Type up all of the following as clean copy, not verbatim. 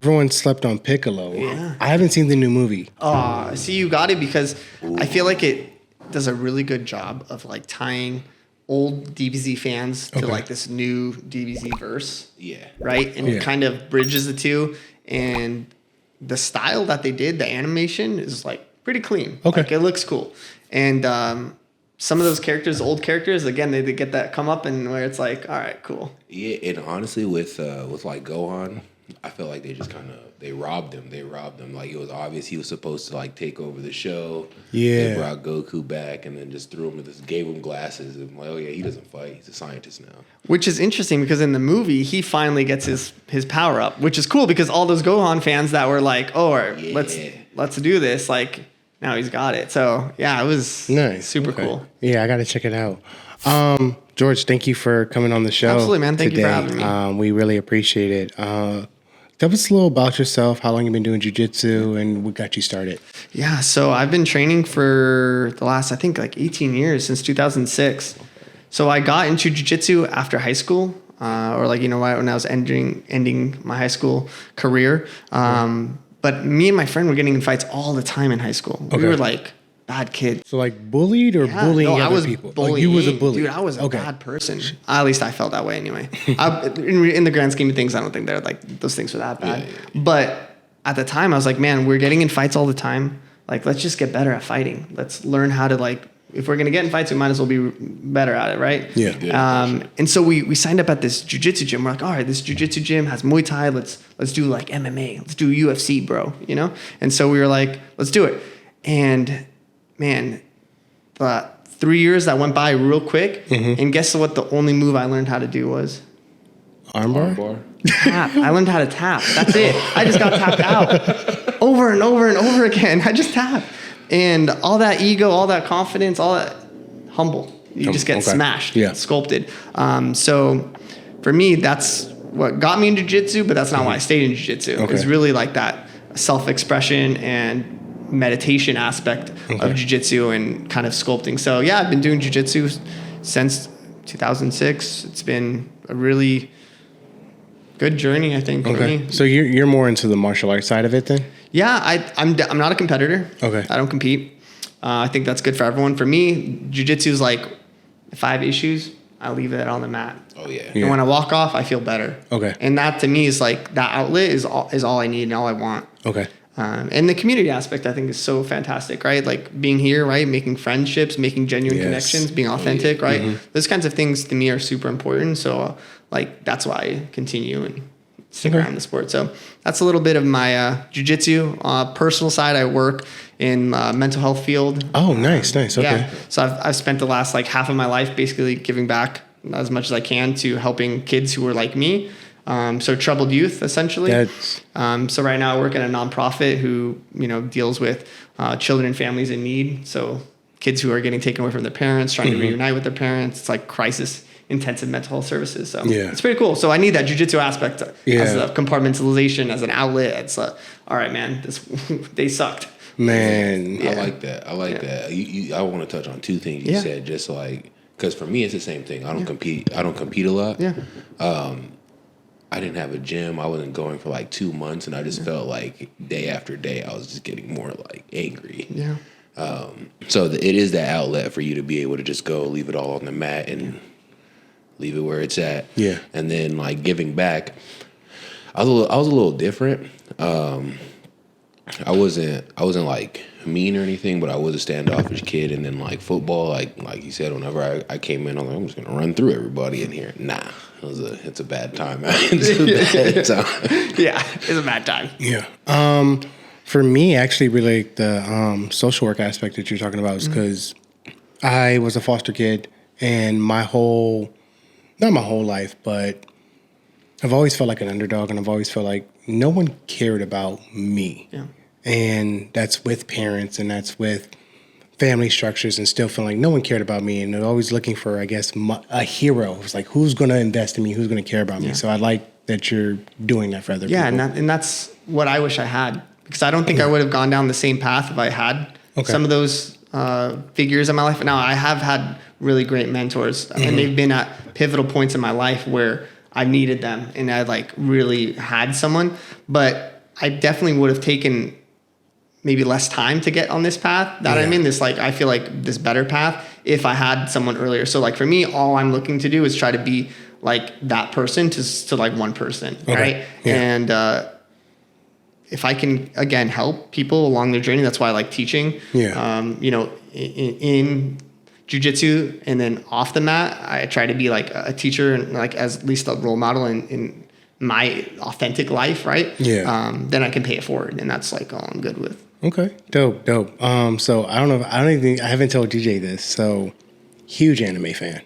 Everyone slept on Piccolo. Yeah. I haven't seen the new movie. See, you got it because I feel like it does a really good job of like tying old DBZ fans to like this new DBZ verse. Yeah. Right? And it kind of bridges the two. And the style that they did, the animation is like pretty clean. Okay. Like, it looks cool. And some of those characters, old characters, again, they get that come up and where it's like, all right, cool. Yeah, and honestly, with like Gohan, I feel like they just kind of they robbed him. They robbed him. Like, it was obvious he was supposed to like take over the show. Yeah. They brought Goku back and then just threw him gave him glasses and like, oh yeah, he doesn't fight. He's a scientist now. Which is interesting because in the movie he finally gets his power up, which is cool because all those Gohan fans that were like, oh, let's do this, like now he's got it. So yeah, it was nice, super cool. Yeah, I got to check it out. George, thank you for coming on the show. Absolutely, man. Thank today. You for having me. We really appreciate it. Tell us a little about yourself, how long you've been doing jiu-jitsu, and what got you started. Yeah, so I've been training for the last, I think, like 18 years, since 2006. So I got into jiu-jitsu after high school, or like, when I was ending my high school career. But me and my friend were getting in fights all the time in high school. We were like bad kids. So like bullied or bullying other people? Bullying. You was a bully. Dude, I was a bad person. At least I felt that way anyway. In the grand scheme of things, I don't think they're like those things were that bad. Yeah. But at the time I was like, man, we're getting in fights all the time. Like, let's just get better at fighting. Let's learn how to like, if we're going to get in fights, we might as well be better at it, right? Yeah. And so we signed up at this jiu-jitsu gym. We're like, all right, this jiu-jitsu gym has Muay Thai. Let's do like MMA. Let's do UFC, bro. And so we were like, let's do it. And man, 3 years that went by real quick. Mm-hmm. And guess what? The only move I learned how to do was armbar. Tap. I learned how to tap. That's it. I just got tapped out over and over and over again. I just tapped. And all that ego, all that confidence, all that humble. You just get smashed, sculpted. So for me, that's what got me into jiu-jitsu, but that's not why I stayed in jiu-jitsu. Okay. It's really like that self-expression and meditation aspect of jiu-jitsu and kind of sculpting. So yeah, I've been doing jiu-jitsu since 2006. It's been a really good journey, I think, for me. So you're more into the martial arts side of it then? Yeah, I'm not a competitor. Okay. I don't compete. I think that's good for everyone. For me, jiu-jitsu is like, if I have issues, I leave it on the mat. Oh yeah. And when I walk off, I feel better. Okay. And that to me is like, that outlet is all I need and all I want. Okay. And the community aspect, I think, is so fantastic, right? Like being here, right? Making friendships, making genuine connections, being authentic, right? Mm-hmm. Those kinds of things to me are super important. So like, that's why I continue and stick around the sport. So that's a little bit of my jiu-jitsu. Personal side, I work in mental health field. Oh, nice. Okay. Yeah. So I've spent the last like half of my life basically giving back as much as I can to helping kids who are like me. So troubled youth, essentially. So right now I work at a nonprofit who, deals with children and families in need. So kids who are getting taken away from their parents, trying to reunite with their parents. It's like crisis intensive mental health services. So it's pretty cool. So I need that jiu-jitsu aspect as a compartmentalization, as an outlet. It's all right, man, they sucked. Man. I like that. that. I want to touch on two things you said, just like, because for me, it's the same thing. I don't compete a lot. Yeah. I didn't have a gym. I wasn't going for like 2 months, and I just felt like day after day, I was just getting more like angry. Yeah. So it is that outlet for you to be able to just go leave it all on the mat and leave it where it's at. Yeah. And then like giving back, I was a little different. I wasn't like mean or anything, but I was a standoffish kid. And then like football, like you said, whenever I came in, I was like, I'm just gonna run through everybody in here. Nah, it's a bad time. It's a bad time. Yeah, it's a bad time. Yeah. For me, actually, really the social work aspect that you're talking about is because I was a foster kid, and not my whole life, but I've always felt like an underdog, and I've always felt like no one cared about me. Yeah. And that's with parents, and that's with family structures, and still feeling like no one cared about me. And they're always looking for, I guess, a hero. It's like, who's going to invest in me? Who's going to care about me? So I like that you're doing that for other people. Yeah, and that's what I wish I had. Because I don't think I would have gone down the same path if I had some of those figures in my life. Now, I have had really great mentors, and they've been at pivotal points in my life where I needed them and I like really had someone, but I definitely would have taken maybe less time to get on this path that I'm in, this like, I feel like this better path if I had someone earlier. So like for me, all I'm looking to do is try to be like that person to like one person. Right. Yeah. And, if I can again help people along their journey, that's why I like teaching. Yeah. You know, in jiu-jitsu and then off the mat, I try to be like a teacher and like as at least a role model in my authentic life, right? Yeah. Then I can pay it forward, and that's like all I'm good with. Okay, dope. So I haven't told DJ this. So huge anime fan.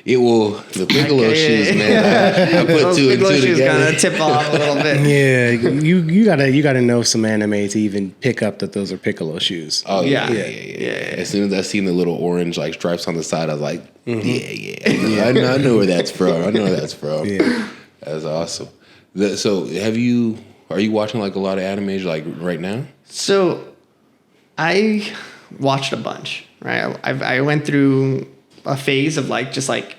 It will the piccolo shoes, man. I put two and two together. Kind of tip off a little bit. Yeah, you gotta know some anime to even pick up that those are piccolo shoes. Oh yeah. As soon as I seen the little orange like stripes on the side, I was like, yeah. I know where that's from. Yeah, that's awesome. So are you watching like a lot of animes like right now? So I watched a bunch. Right, I went through a phase of like just like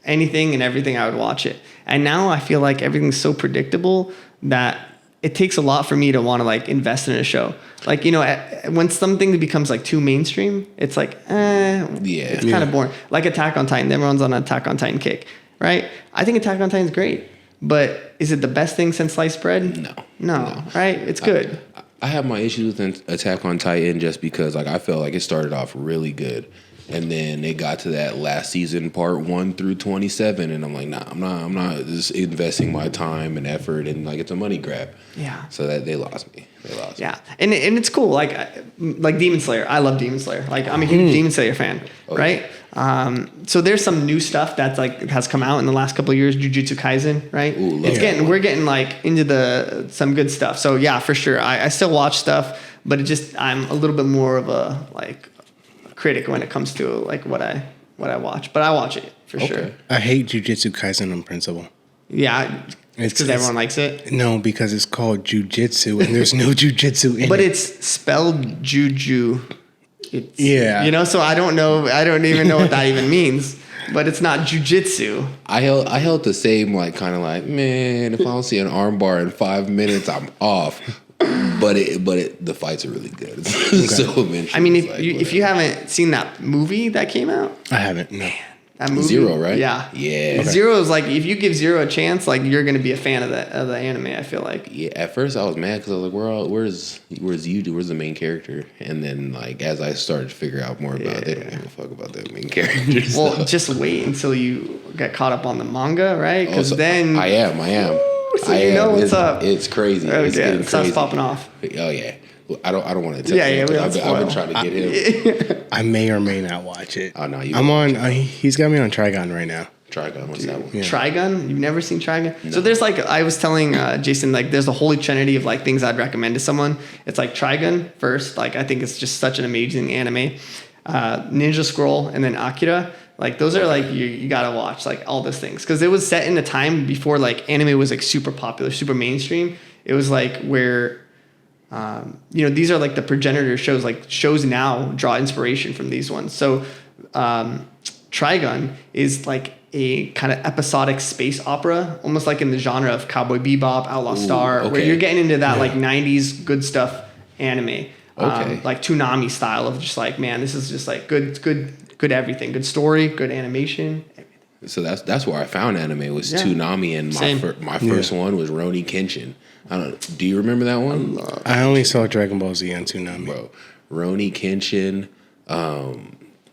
anything and everything, I would watch it. And now I feel like everything's so predictable that it takes a lot for me to want to like invest in a show. Like, you know, when something becomes like too mainstream, it's like, it's kind of boring. Like Attack on Titan, everyone's on an Attack on Titan kick, right? I think Attack on Titan is great, but is it the best thing since sliced bread? No, right? It's good. I have my issues with Attack on Titan just because like I felt like it started off really good. And then it got to that last season, part 1 through 27, and I'm like, nah, I'm not just investing my time and effort, and like it's a money grab. Yeah. So that they lost me. Yeah, and it's cool. Like Demon Slayer, I love Demon Slayer. Like I'm a huge Demon Slayer fan, right? So there's some new stuff that's like has come out in the last couple of years. Jiu Jitsu Kaisen, right? Ooh, we're getting like into some good stuff. So yeah, for sure. I still watch stuff, but I'm a little bit more of a like critic when it comes to like what I watch, but I watch it for sure. I hate Jiu Jitsu Kaisen on principle. Yeah, it's because everyone likes it. No, because it's called Jiu Jitsu and there's no Jiu Jitsu in it. But it's spelled Juju. Yeah, you know, so I don't even know what that even means. But it's not jujitsu. I held the same like kind of like, man, if I don't see an arm bar in 5 minutes, I'm off. But the fights are really good. Okay. So I mean, if you haven't seen that movie that came out, I haven't. No. That movie, Zero, right? Yeah. Okay. Zero is like if you give Zero a chance, like you're gonna be a fan of the anime. I feel like. Yeah. At first, I was mad because I was like, where's Yuji? Where's the main character? And then like as I started to figure out more about it, they don't give a fuck about the main character. Well, just wait until you get caught up on the manga, right? Because then I am. So you know what's up. It's crazy. It's getting crazy. Stuff's popping off. Oh yeah. I don't want to tell you. I've been trying to get him. I may or may not watch it. Oh no, I'm on. He's got me on Trigun right now. Trigun, what's that one? Yeah. Trigun? You've never seen Trigun? No. So there's like I was telling Jason, like there's a holy trinity of like things I'd recommend to someone. It's like Trigun first. Like I think it's just such an amazing anime. Ninja Scroll and then Akira. Like those are like you gotta watch like all those things because it was set in a time before like anime was like super popular, super mainstream. It was like where these are like the progenitor shows. Like shows now draw inspiration from these ones. So Trigun is like a kind of episodic space opera, almost like in the genre of Cowboy Bebop, Outlaw Star, where you're getting into that like 90s good stuff anime. Like Toonami style of just like, man, this is just like good everything, good story, good animation. Everything. So that's where I found anime was Toonami, and my first one was Rurouni Kenshin. I don't know. Do you remember that one? I only saw Dragon Ball Z on Toonami. Bro, Rurouni Kenshin.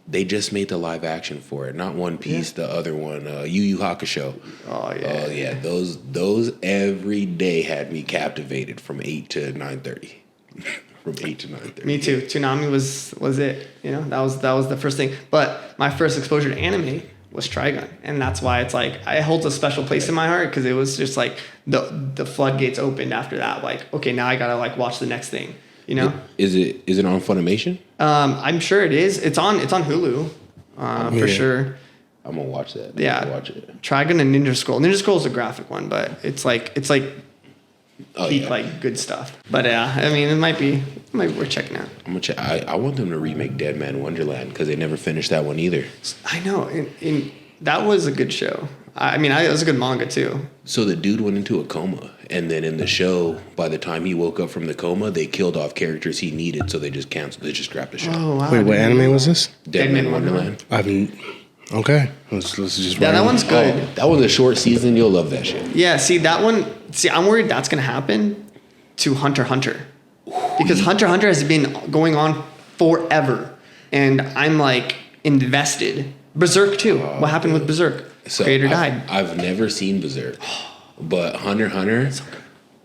They just made the live action for it, not One Piece. The other one, Yu Yu Hakusho. Oh yeah. Those every day had me captivated from 8 to 9:30. From 8 to 9:30. Me too. Toonami was it. You know, that was the first thing. But my first exposure to anime was Trigun, and that's why it's like it holds a special place in my heart because it was just like the floodgates opened after that. Like, okay, now I gotta like watch the next thing. You know, is it on Funimation? I'm sure it is. It's on Hulu, for sure. I'm gonna watch that. Watch it. Trigun and Ninja Scroll. Ninja Scroll is a graphic one, but it's like like good stuff. But I mean, it might be worth checking out. I'm gonna check. I want them to remake Dead Man Wonderland because they never finished that one either. I know, and that was a good show. I mean, it was a good manga too. So the dude went into a coma, and then in the show, by the time he woke up from the coma, they killed off characters he needed, so they just canceled. They just scrapped the show. Oh wow! Wait, what anime was this? Dead Man Wonderland. Okay. Let's just. Yeah, that one's good. Oh, that was a short season. You'll love that shit. Yeah, see that one. See, I'm worried that's gonna happen to Hunter x Hunter, because Hunter x Hunter has been going on forever, and I'm like invested. Berserk too. What happened with Berserk? So Creator died. I've never seen Berserk, but Hunter x Hunter.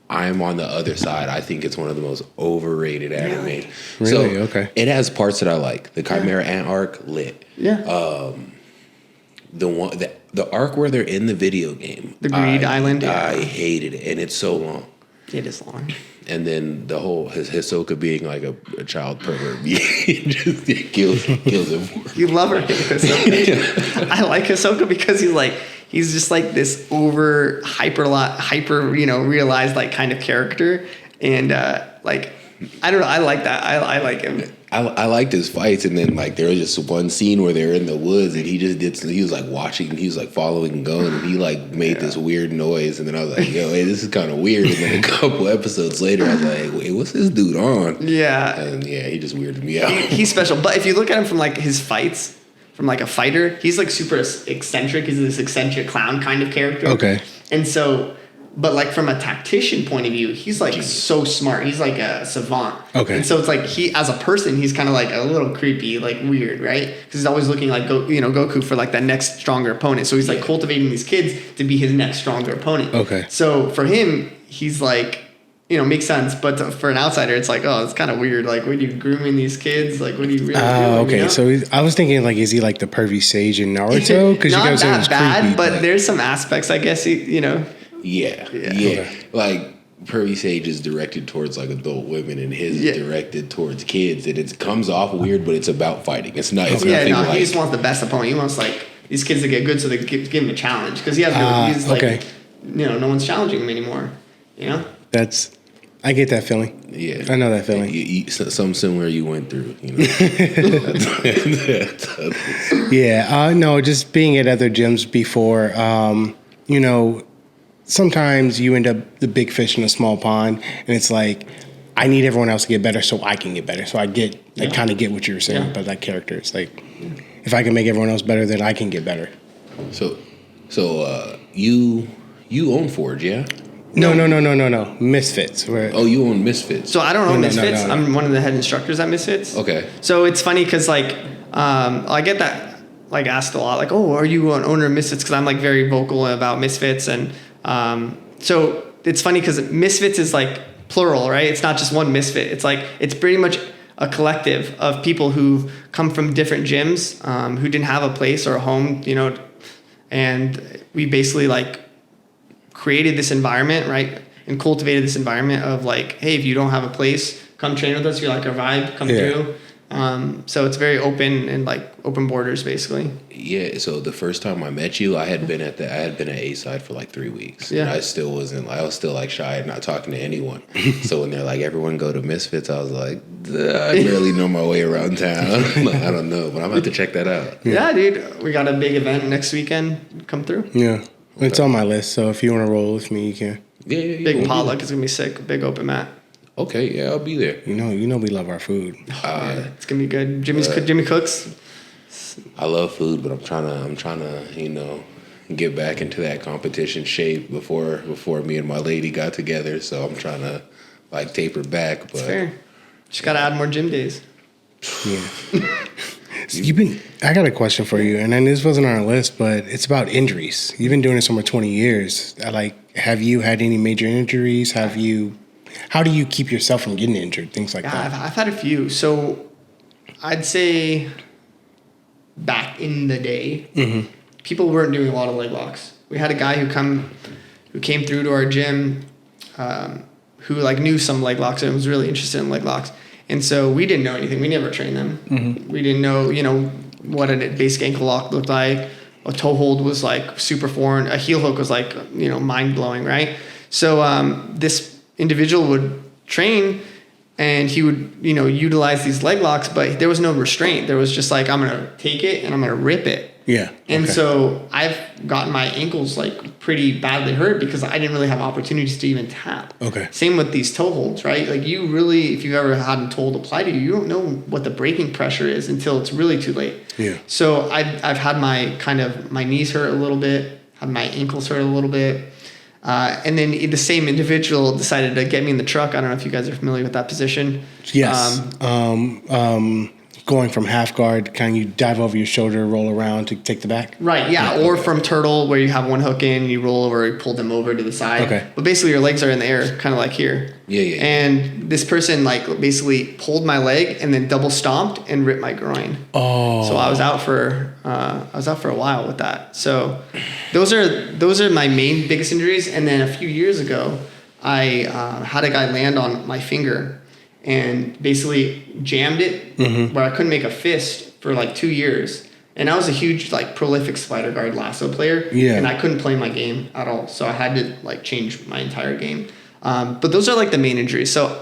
I'm on the other side. I think it's one of the most overrated anime. Really? So Okay. It has parts that I like. The Chimera Ant arc, lit. Yeah. The arc where they're in the video game, The Greed Island. I hated it, and it's so long. It is long. And then the whole Hisoka being like a child pervert, it kills him. You love her, Hisoka. I like Hisoka because he's just like this hyper, realized like kind of character, and like I don't know, I like that. I like him. I liked his fights, and then like there was just one scene where they were in the woods, and he was like watching, he was like following and going, and he like made this weird noise, and then I was like, yo, hey, this is kind of weird. And then a couple episodes later, I was like, wait, what's this dude on? Yeah, and yeah, he just weirded me out. He's special, but if you look at him from like his fights, from like a fighter, he's like super eccentric. He's this eccentric clown kind of character. Okay, and so. But like from a tactician point of view, he's like so smart. He's like a savant. Okay. And so it's like he, as a person, he's kind of like a little creepy, like weird, right? Because he's always looking like Goku for like that next stronger opponent. So he's like cultivating these kids to be his next stronger opponent. Okay. So for him, he's like, makes sense. But for an outsider, it's like, oh, it's kind of weird. Like, what are you grooming these kids? Like, what are you really doing? Okay. So I was thinking like, is he like the pervy sage in Naruto? Because not you guys that bad, creepy, but there's some aspects, I guess. Yeah. Okay. Like Pervy Sage is directed towards like adult women, and his is directed towards kids, and it comes off weird, but it's about fighting. It's not. It's nothing like. He just wants the best opponent. He wants like these kids to get good, so they give him a challenge because he has. He's like, no one's challenging him anymore. I get that feeling. Yeah, I know that feeling. Something similar you went through. Yeah. No, just being at other gyms before. Sometimes you end up the big fish in a small pond, and it's like, I need everyone else to get better so I can get better. So I kind of get what you were saying about that character. It's like, if I can make everyone else better, then I can get better. So you own Forge, yeah? No. Misfits. You own Misfits. So I don't own Misfits. No. I'm one of the head instructors at Misfits. Okay. So it's funny because like, I get that like asked a lot, like, oh, are you an owner of Misfits? Because I'm like very vocal about Misfits, and so it's funny because Misfits is like plural, right? It's not just one misfit. It's like, it's pretty much a collective of people who come from different gyms, who didn't have a place or a home, and we basically like created this environment, right? And cultivated this environment of like, hey, if you don't have a place, come train with us. You like our vibe, come through. So it's very open and like open borders basically. Yeah. So the first time I met you, I had been at A-side for like 3 weeks. Yeah. And I was still like shy and not talking to anyone. So when they're like, everyone go to Misfits, I was like, I barely know my way around town. I don't know, but I'm about to check that out. Yeah, dude. We got a big event next weekend. Come through. Yeah. It's on my list. So if you want to roll with me, you can. Yeah. Big potluck is going to be sick. Big open mat. Okay, yeah, I'll be there. You know we love our food. It's gonna be good. Jimmy cooks. I love food, but I'm trying to, get back into that competition shape before me and my lady got together. So I'm trying to like taper back. But it's fair. Just gotta add more gym days. Yeah. I got a question for you, and then this wasn't on our list, but it's about injuries. You've been doing this over 20 years. Have you had any major injuries? How do you keep yourself from getting injured? Things like that. I've had a few. So I'd say back in the day, people weren't doing a lot of leg locks. We had a guy who came through to our gym, who like knew some leg locks and was really interested in leg locks. And so we didn't know anything. We never trained them. We didn't know, what a basic ankle lock looked like. A toe hold was like super foreign. A heel hook was like, mind blowing, right? So this individual would train, and he would, utilize these leg locks, but there was no restraint. There was just like, I'm going to take it and I'm going to rip it. Yeah. And so I've gotten my ankles like pretty badly hurt because I didn't really have opportunities to even tap. Okay. Same with these toe holds, right? Like you really, if you've ever had a toe hold apply to you, you don't know what the breaking pressure is until it's really too late. Yeah. So I've had my knees hurt a little bit, had my ankles hurt a little bit. And then the same individual decided to get me in the truck. I don't know if you guys are familiar with that position. Yes. Going from half guard, kind of you dive over your shoulder, roll around to take the back? Right, yeah. Or from turtle, where you have one hook in, you roll over, you pull them over to the side. Okay. But basically your legs are in the air, kind of like here. Yeah. And this person like basically pulled my leg and then double stomped and ripped my groin. Oh. So I was out for a while with that. So those are my main biggest injuries. And then a few years ago, I had a guy land on my finger and basically jammed it where I couldn't make a fist for like 2 years. And I was a huge like prolific spider guard lasso player. Yeah. And I couldn't play my game at all. So I had to like change my entire game. But those are like the main injuries. So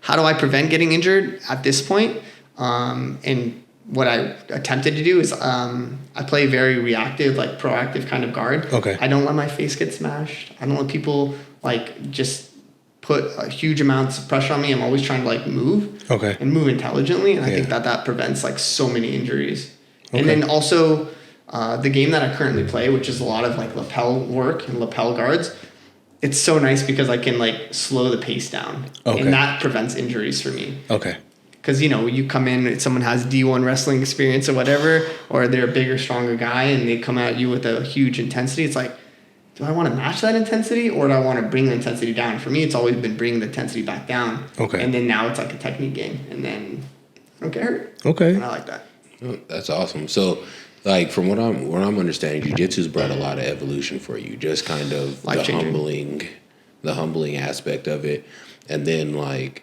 how do I prevent getting injured at this point? And what I attempted to do is I play very reactive, like proactive kind of guard. Okay. I don't let my face get smashed. I don't let people like just put huge amounts of pressure on me. I'm always trying to like move and move intelligently. And I think that prevents like so many injuries. Okay. And then also the game that I currently play, which is a lot of like lapel work and lapel guards. It's so nice because I can like slow the pace down and that prevents injuries for me. Okay. Because, you come in, someone has D1 wrestling experience or whatever, or they're a bigger, stronger guy and they come at you with a huge intensity. It's like, do I want to match that intensity or do I want to bring the intensity down? For me, it's always been bringing the intensity back down. Okay. And then now it's like a technique game. And then I don't get hurt. Okay. And I like that. Oh, that's awesome. So, like from what I'm understanding, jiu-jitsu's brought a lot of evolution for you. Just kind of the humbling aspect of it. And then like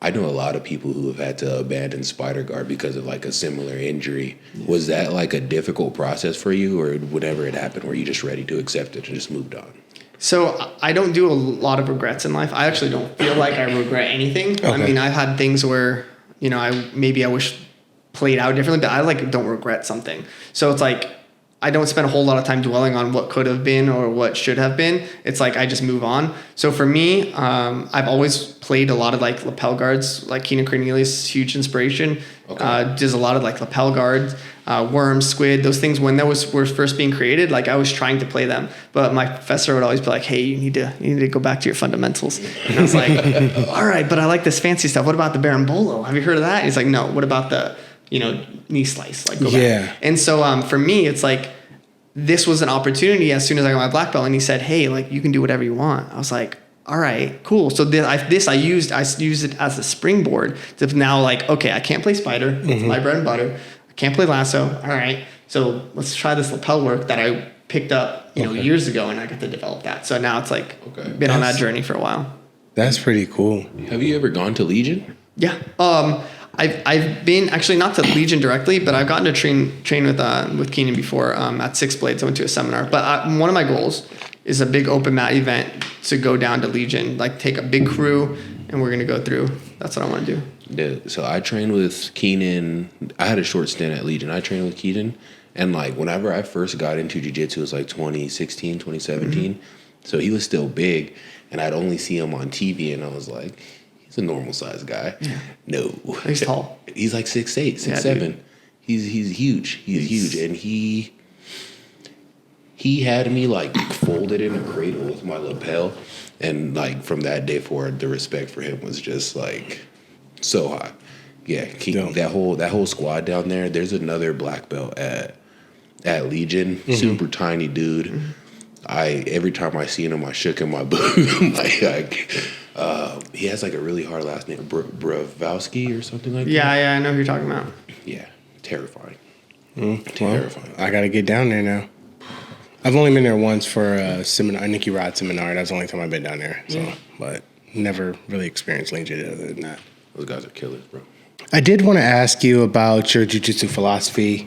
I know a lot of people who have had to abandon spider guard because of like a similar injury. Yeah. Was that like a difficult process for you, or whenever it happened, were you just ready to accept it and just moved on? So I don't do a lot of regrets in life. I actually don't feel like I regret anything. Okay. I mean, I've had things where, I wish played out differently, but I like don't regret something. So it's like, I don't spend a whole lot of time dwelling on what could have been or what should have been. It's like I just move on. So for me, I've always played a lot of like lapel guards, like Keenan Cornelius, huge inspiration. Okay. Does a lot of like lapel guards, worms, squid, those things. When those were first being created, like I was trying to play them, but my professor would always be like, "Hey, you need to go back to your fundamentals." And I was like, "All right, but I like this fancy stuff. What about the Berimbolo? Have you heard of that?" And he's like, "No. What about the knee slice, like go back." And so for me, it's like this was an opportunity as soon as I got my black belt, and he said, "Hey, like you can do whatever you want." I was like, "All right, cool." So I used it as a springboard to now like, okay, I can't play spider. It's my bread and butter. I can't play lasso. All right, so let's try this lapel work that I picked up years ago, and I got to develop that. So now it's like been on that journey for a while. That's pretty cool. Have you ever gone to Legion? Yeah. I've been actually not to Legion directly, but I've gotten to train with Keenan before at Six Blades. I went to a seminar, but one of my goals is a big open mat event to go down to Legion, like take a big crew, and we're gonna go through. That's what I want to do. Yeah. So I trained with Keenan. I had a short stint at Legion. I trained with Keenan, and like whenever I first got into jiu-jitsu, it was like 2016, 2017. So he was still big, and I'd only see him on TV, and I was like, he's a normal sized guy. Yeah. No. He's tall. He's like 6'8", 6'7". Dude. He's huge. He's huge. And he had me like folded in a cradle with my lapel. And like from that day forward, the respect for him was just like so high. Yeah. That whole squad down there, there's another black belt at Legion. Super tiny dude. Mm-hmm. Every time I seen him, I shook in my boot. He has like a really hard last name, Bravowski or something like that. Yeah, I know who you're talking about. Yeah, terrifying. Terrifying. Well, I got to get down there now. I've only been there once for a seminar, a Nicky Rod seminar. That's the only time I've been down there. So, but never really experienced Legion other than that. Those guys are killers, bro. I did want to ask you about your jiu-jitsu philosophy.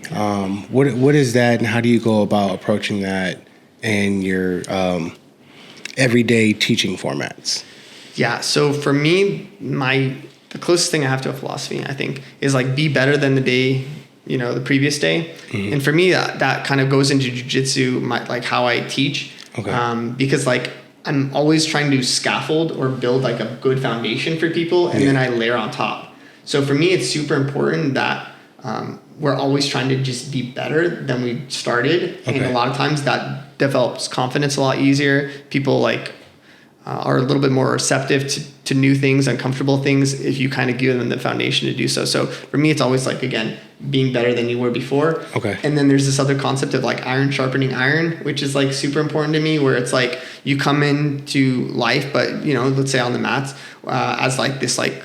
What is that, and how do you go about approaching that in your everyday teaching formats? Yeah. So for me, the closest thing I have to a philosophy, I think, is like be better than the day, the previous day. Mm-hmm. And for me, that kind of goes into jiu-jitsu, like how I teach. Okay. Because like I'm always trying to scaffold or build like a good foundation for people, and then I layer on top. So for me, it's super important that we're always trying to just be better than we started. Okay. And a lot of times that develops confidence a lot easier. People like are a little bit more receptive to new things, uncomfortable things, if you kind of give them the foundation to do so. So for me, it's always like, again, being better than you were before. Okay. And then there's this other concept of like iron sharpening iron, which is like super important to me, where it's like you come into life, but let's say on the mats as like this like,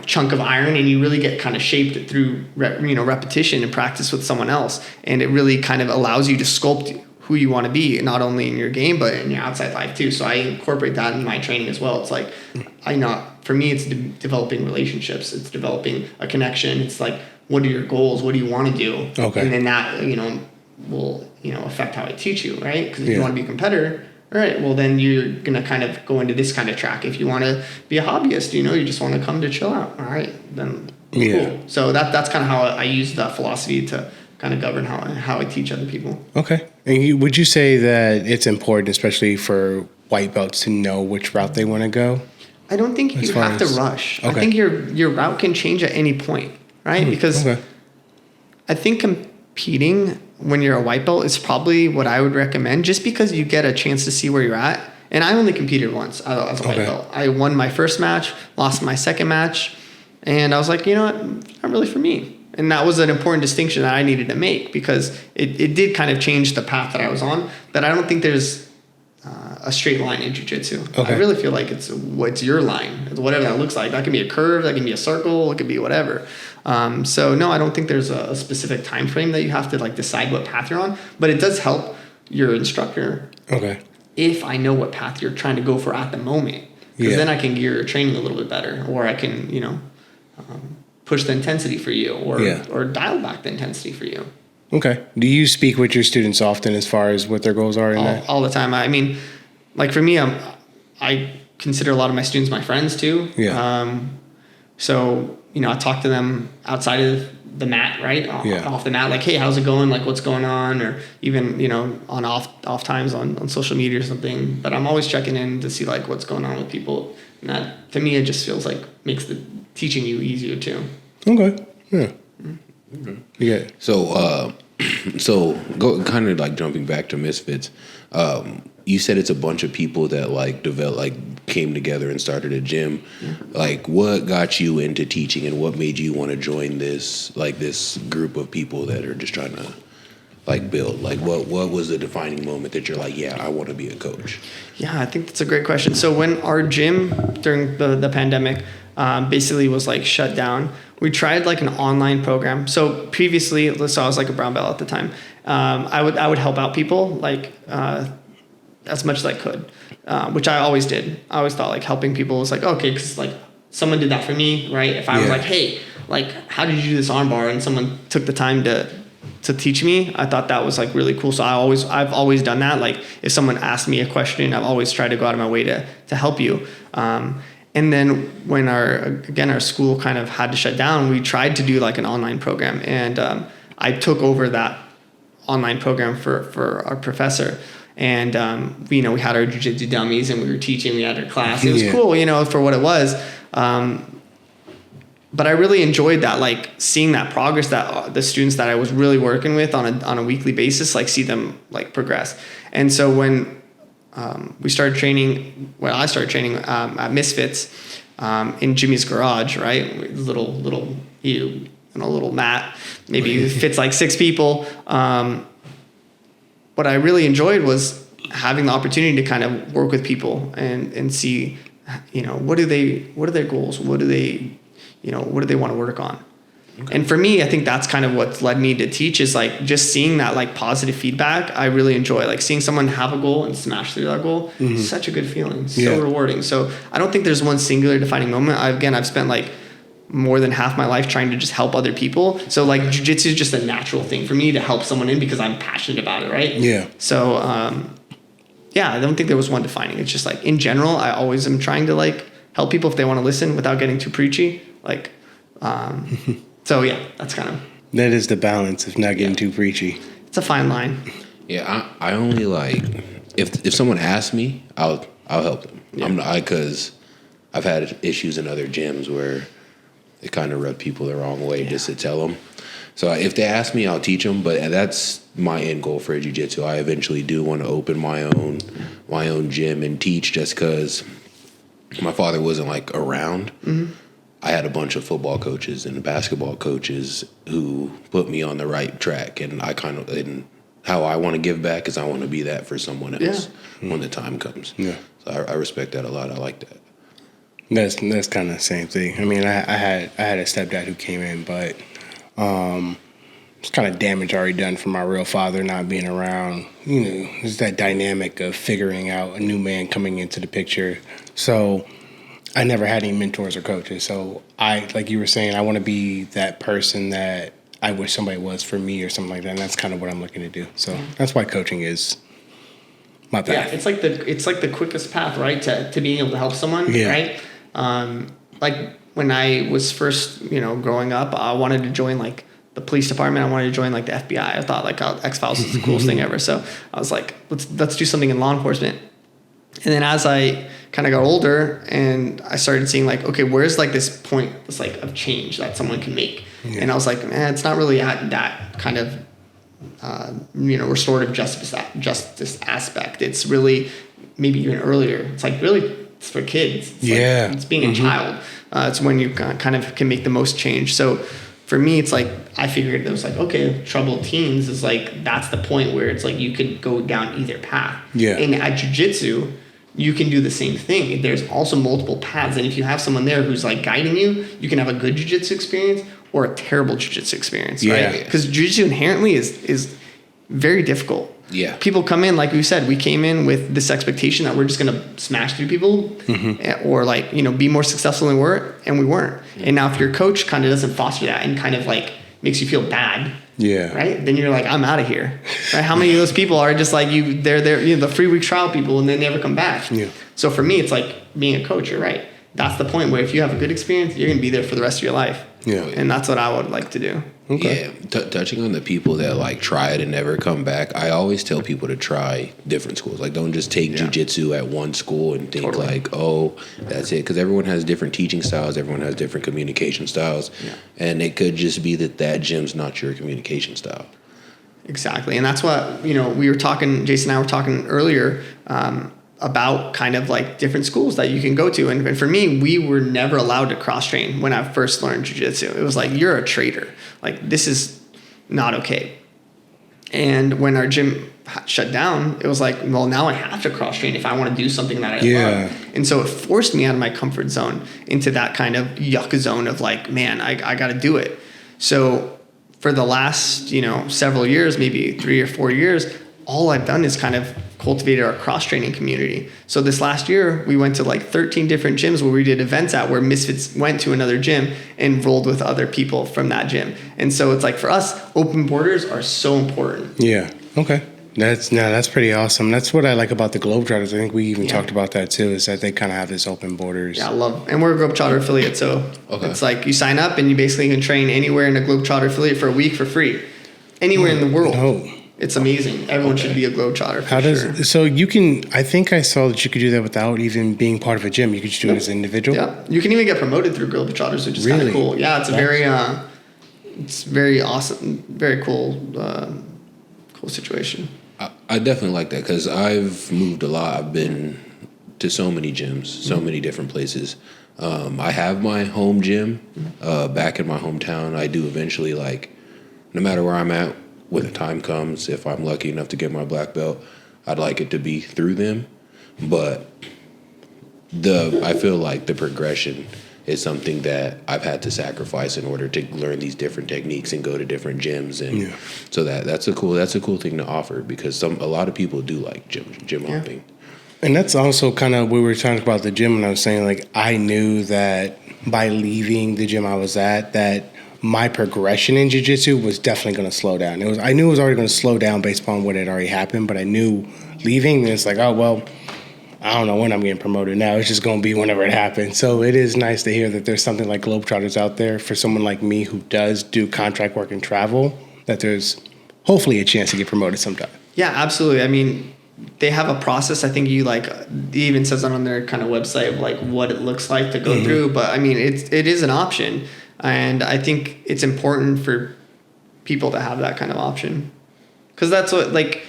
chunk of iron, and you really get kind of shaped through, repetition and practice with someone else. And it really kind of allows you to sculpt who you want to be, not only in your game, but in your outside life too. So I incorporate that in my training as well. It's like, for me, it's developing relationships. It's developing a connection. It's like, what are your goals? What do you want to do? Okay. And then that, will, affect how I teach you, right? Because if you want to be a competitor, all right, well, then you're going to kind of go into this kind of track. If you want to be a hobbyist, you just want to come to chill out. All right, then cool. So that's kind of how I use that philosophy to kind of govern how I teach other people. Okay. And would you say that it's important, especially for white belts, to know which route they want to go? I don't think you have to rush. Okay. I think your route can change at any point, right? Because I think competing when you're a white belt is probably what I would recommend, just because you get a chance to see where you're at. And I only competed once as a white belt. I won my first match, lost my second match, and I was like, what? Not really for me. And that was an important distinction that I needed to make, because it did kind of change the path that I was on. But I don't think there's a straight line in jiu-jitsu. Okay. I really feel like it's your line. It's whatever that looks like. That can be a curve, that can be a circle, it could be whatever. So no, I don't think there's a specific time frame that you have to like decide what path you're on. But it does help your instructor. Okay. If I know what path you're trying to go for at the moment. Because then I can gear your training a little bit better, or I can, push the intensity for you, or dial back the intensity for you. Okay. Do you speak with your students often as far as what their goals are in that? All the time. I mean, like for me, I consider a lot of my students my friends too. Yeah. So, I talk to them outside of the mat, right? Off the mat, like, hey, how's it going? Like, what's going on? Or even, on off times on social media or something. But I'm always checking in to see like what's going on with people. And that, to me, it just feels like makes the teaching you easier too. Okay. Yeah. Mm-hmm. Yeah. So go kind of like jumping back to Misfits. You said it's a bunch of people that came together and started a gym. Yeah. Like, what got you into teaching, and what made you want to join this group of people that are just trying to build? Like, what was the defining moment that you're like, yeah, I want to be a coach? Yeah, I think that's a great question. So when our gym during the pandemic basically was like shut down, we tried like an online program. So previously, so I was like a brown belt at the time. I would help out people like as much as I could, which I always did. I always thought like helping people was like, okay, because like someone did that for me, right? If I was like, hey, like, how did you do this arm bar? And someone took the time to teach me, I thought that was like really cool. So I've always done that. Like if someone asked me a question, I've always tried to go out of my way to help you. And then when our school kind of had to shut down, we tried to do like an online program. And I took over that online program for our professor. And, we had our jiu-jitsu dummies and we were teaching, we had our class. It was cool, for what it was. But I really enjoyed that, like seeing that progress that the students that I was really working with on a weekly basis, like see them like progress. And so when I started training at Misfits in Jimmy's garage, right? Little mat, maybe fits like 6 people. What I really enjoyed was having the opportunity to kind of work with people and see, what are their goals? What do they want to work on? Okay. And for me, I think that's kind of what's led me to teach, is like just seeing that like positive feedback. I really enjoy like seeing someone have a goal and smash through that goal. Mm-hmm. Such a good feeling. So rewarding. So I don't think there's one singular defining moment. I've spent like more than half my life trying to just help other people. So like jiu-jitsu is just a natural thing for me to help someone in because I'm passionate about it. Right. Yeah. So, yeah, I don't think there was one defining. It's just like in general, I always am trying to like help people if they want to listen without getting too preachy. Like, so yeah, that's kind of. That is the balance of not getting too preachy. It's a fine line. Yeah, I only like if someone asks me, I'll help them. Yeah. Because I've had issues in other gyms where it kind of rubbed people the wrong way just to tell them. So if they ask me, I'll teach them. But that's my end goal for jiu-jitsu. I eventually do want to open my own gym and teach, just because my father wasn't like around. Mm-hmm. I had a bunch of football coaches and basketball coaches who put me on the right track, and and how I want to give back is I want to be that for someone else when the time comes. Yeah. So I respect that a lot. I like that. That's kind of the same thing. I mean, I had a stepdad who came in, but it's kind of damage already done from my real father not being around. You know, there's that dynamic of figuring out a new man coming into the picture. So I never had any mentors or coaches. So like you were saying, I want to be that person that I wish somebody was for me or something like that. And that's kind of what I'm looking to do. So that's why coaching is my path. Yeah, it's like the quickest path, right, to being able to help someone, right? Like when I was first, growing up, I wanted to join like the police department. I wanted to join like the FBI. I thought like X-Files was the coolest thing ever. So I was like, let's do something in law enforcement. And then as I kind of got older and I started seeing like, okay, where's like this point, this like of change that someone can make? Yeah. And I was like, man, it's not really at that kind of, restorative justice aspect. It's really maybe even earlier. It's like really it's for kids. It's like, it's being a child. It's when you kind of can make the most change. So for me, it's like I figured it was like, okay, troubled teens is like that's the point where it's like you could go down either path. Yeah. And at jiu-jitsu, you can do the same thing. There's also multiple paths, and if you have someone there who's like guiding you, you can have a good jiu-jitsu experience or a terrible jiu-jitsu experience, right? Because jiu-jitsu inherently is very difficult. Yeah. People come in, like we said, we came in with this expectation that we're just going to smash through people or like, be more successful than we were, and we weren't. And now if your coach kind of doesn't foster that and kind of like makes you feel bad, right? Then you're like, I'm out of here. Right? How many of those people are just like they're the free week trial people and they never come back. Yeah. So for me, it's like being a coach, you're right. That's the point where if you have a good experience, you're going to be there for the rest of your life. Yeah. And that's what I would like to do. Okay. Yeah. Touching on the people that like try it and never come back, I always tell people to try different schools. Like don't just take jiu-jitsu at one school and think like, oh, that's it. Because everyone has different teaching styles. Everyone has different communication styles. Yeah. And it could just be that gym's not your communication style. Exactly. And that's what, we were talking, Jason and I were talking earlier, about kind of like different schools that you can go to. And for me, we were never allowed to cross train when I first learned jiu-jitsu. It was like, you're a traitor. Like, this is not okay. And when our gym shut down, it was like, well, now I have to cross train if I want to do something that I love. And so it forced me out of my comfort zone into that kind of yuck zone of like, man, I got to do it. So for the last, several years, maybe 3 or 4 years, all I've done is kind of cultivated our cross-training community. So this last year, we went to like 13 different gyms where we did events at where Misfits went to another gym and rolled with other people from that gym. And so it's like for us, open borders are so important. Yeah. Okay. That's pretty awesome. That's what I like about the Globetrotters. I think we even talked about that too, is that they kind of have this open borders. Yeah, and we're a Globetrotter affiliate. So it's like you sign up and you basically can train anywhere in a Globetrotter affiliate for a week for free. Anywhere in the world. Oh. It's amazing. Everyone should be a Globetrotter. So you can, I think I saw that you could do that without even being part of a gym. You could just do it as an individual. Yeah. You can even get promoted through Globetrotters, which is kind of cool. Yeah. It's very awesome. Very cool situation. I definitely like that because I've moved a lot. I've been to so many gyms, so many different places. I have my home gym back in my hometown. I do eventually, like, no matter where I'm at, when the time comes, if I'm lucky enough to get my black belt, I'd like it to be through them. But I feel like the progression is something that I've had to sacrifice in order to learn these different techniques and go to different gyms, and so that's a cool thing to offer because a lot of people do like gym hopping. And that's also kind of, we were talking about the gym, and I was saying like I knew that by leaving the gym I was at, that my progression in jiu-jitsu was definitely going to slow down. I knew it was already going to slow down based upon what had already happened, but I knew leaving, it's like, oh, well, I don't know when I'm getting promoted now. It's just going to be whenever it happens. So it is nice to hear that there's something like Globetrotters out there for someone like me who does do contract work and travel, that there's hopefully a chance to get promoted sometime. Yeah, absolutely. I mean, they have a process. I think it even says that on their kind of website of like what it looks like to go through. But I mean, it is an option. And I think it's important for people to have that kind of option. Because that's what, like,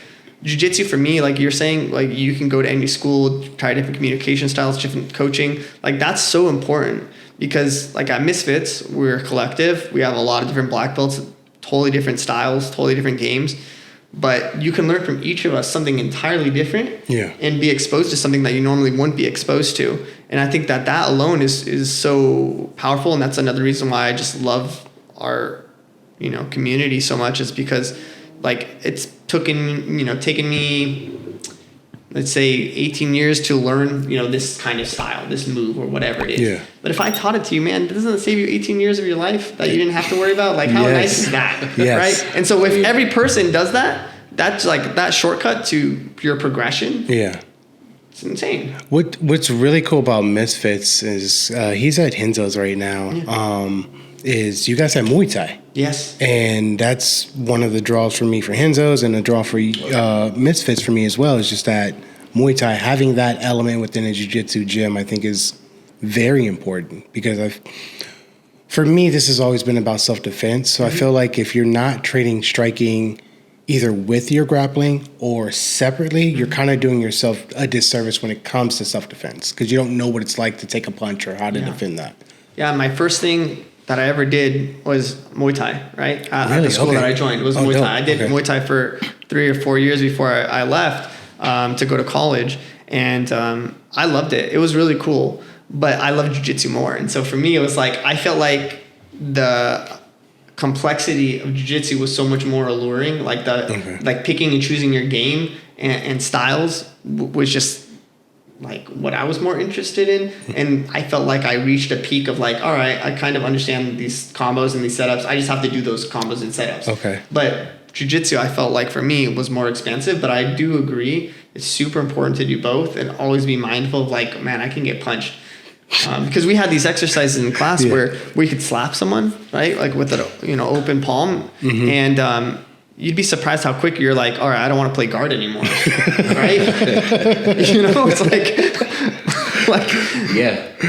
jiu-jitsu for me, like you're saying, like you can go to any school, try different communication styles, different coaching. Like that's so important because like at Misfits, we're a collective. We have a lot of different black belts, totally different styles, totally different games. But you can learn from each of us something entirely different and be exposed to something that you normally wouldn't be exposed to. And I think that alone is so powerful. And that's another reason why I just love our, community so much, is because like it's taken me, let's say 18 years to learn, this kind of style, this move or whatever it is. Yeah. But if I taught it to you, man, doesn't it save you 18 years of your life that you didn't have to worry about? Like how nice is that? Yes. Right? And so if every person does that, that's like that shortcut to your progression. Yeah. It's insane. What's really cool about Misfits is he's at Henzo's right now. Yeah. Is you guys have Muay Thai. Yes. And that's one of the draws for me for Henzo's, and a draw for Misfits for me as well, is just that Muay Thai, having that element within a jiu-jitsu gym, I think is very important because for me, this has always been about self-defense. So I feel like if you're not training striking either with your grappling or separately, you're kind of doing yourself a disservice when it comes to self-defense because you don't know what it's like to take a punch or how to defend that. Yeah, my first thing that I ever did was Muay Thai, right? At the school that I joined was Muay Thai. I did Muay Thai for 3 or 4 years before I left to go to college. And I loved it. It was really cool. But I love jiu-jitsu more. And so for me, it was like, I felt like the complexity of jiu-jitsu was so much more alluring. Like like picking and choosing your game and styles was just like what I was more interested in. And I felt like I reached a peak of like, all right, I kind of understand these combos and these setups. I just have to do those combos and setups. Okay. But jiu-jitsu, I felt like for me was more expansive, but I do agree it's super important to do both and always be mindful of like, man, I can get punched. Because we had these exercises in class where we could slap someone, right? Like with an open palm. And you'd be surprised how quick you're like, all right, I don't want to play guard anymore. Right? It's like,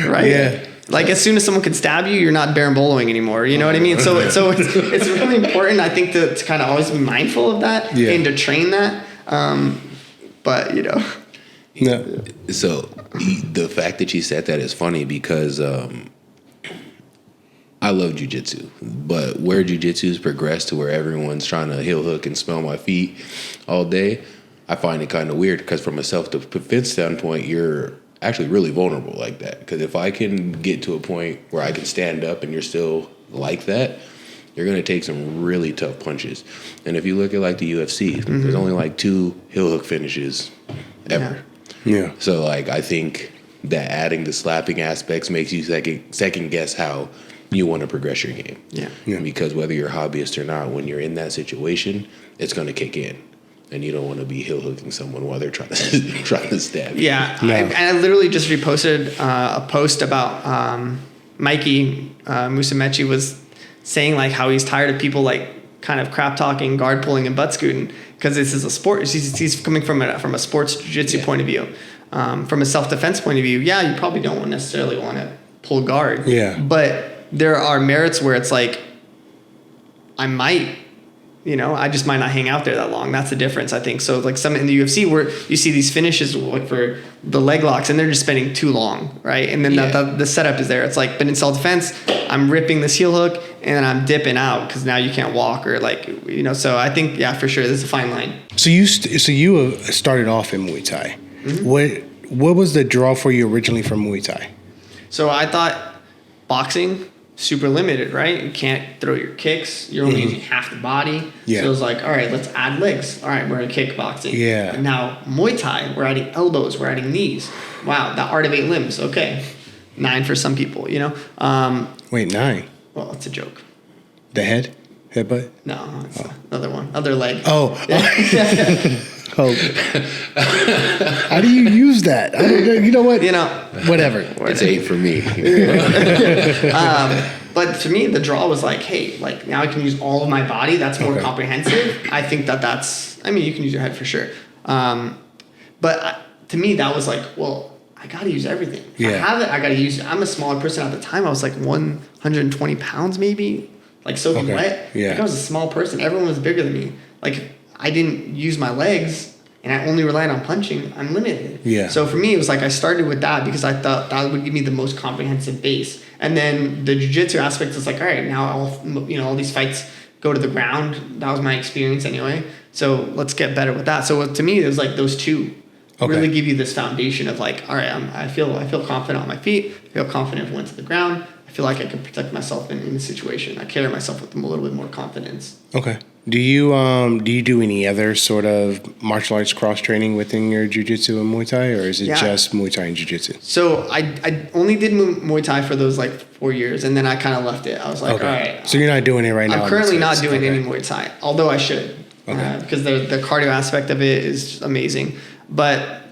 right? Yeah. Like as soon as someone can stab you, you're not berimboloing anymore. You know what I mean? So it's really important, I think, to kind of always be mindful of that and to train that. But No. So the fact that you said that is funny because I love jiu-jitsu, but where jiu-jitsu has progressed to where everyone's trying to heel hook and smell my feet all day, I find it kind of weird because from a self-defense standpoint, you're actually really vulnerable like that. Because if I can get to a point where I can stand up and you're still like that, you're going to take some really tough punches. And if you look at like the UFC, there's only like 2 heel hook finishes ever. Yeah. So like I think that adding the slapping aspects makes you second guess how you want to progress your game. Yeah. Because whether you're a hobbyist or not, when you're in that situation, it's going to kick in. And you don't want to be heel hooking someone while they're trying to stab you. Yeah. No. I literally just reposted a post about Mikey Musumeci was saying like how he's tired of people like kind of crap talking, guard pulling, and butt scooting because this is a sport. He's coming from a sports jiu-jitsu point of view. From a self-defense point of view, you probably don't necessarily want to pull guard. Yeah. But there are merits where it's like, I might, I just might not hang out there that long. That's the difference, I think. So like some in the UFC where you see these finishes like for the leg locks and they're just spending too long, right? And then the setup is there. It's like, but in self-defense, I'm ripping this heel hook and then I'm dipping out because now you can't walk or like, so I think, for sure, this is a fine line. So you started off in Muay Thai. Mm-hmm. What was the draw for you originally from Muay Thai? So I thought boxing, super limited, right? You can't throw your kicks. You're only using half the body. Yeah. So it was like, all right, let's add legs. All right, we're in kickboxing. Yeah. And now Muay Thai, we're adding elbows, we're adding knees. Wow, the art of 8 limbs. Okay. 9 for some people, Wait, 9? Well, it's a joke. The headbutt? No, it's another one. Other leg. Oh. Oh. How do you use that? I don't know. You know what? Whatever. It's 8 for me. But to me, the draw was like, hey, like now I can use all of my body. That's more comprehensive. I think that's. I mean, you can use your head for sure. But to me, that was like, well, I got to use everything. If I have it, I got to use it. I'm a smaller person at the time. I was like 120 pounds maybe, like soaking wet. Yeah. Like I was a small person. Everyone was bigger than me. Like if I didn't use my legs and I only relied on punching, I'm limited. Yeah. So for me, it was like I started with that because I thought that would give me the most comprehensive base. And then the jiu-jitsu aspect is like, all right, now all these fights go to the ground. That was my experience anyway. So let's get better with that. So to me, it was like those two really give you this foundation of like, all right, I feel confident on my feet. I feel confident if I went to the ground. I feel like I can protect myself in the situation. I carry myself with a little bit more confidence. Okay. Do you do any other sort of martial arts cross training within your jiu-jitsu and Muay Thai, or is it just Muay Thai and jiu-jitsu? So I only did Muay Thai for those like 4 years, and then I kind of left it. I was like, all right. So you're not doing it right now? I'm currently not doing any Muay Thai, although I should, because the cardio aspect of it is just amazing. But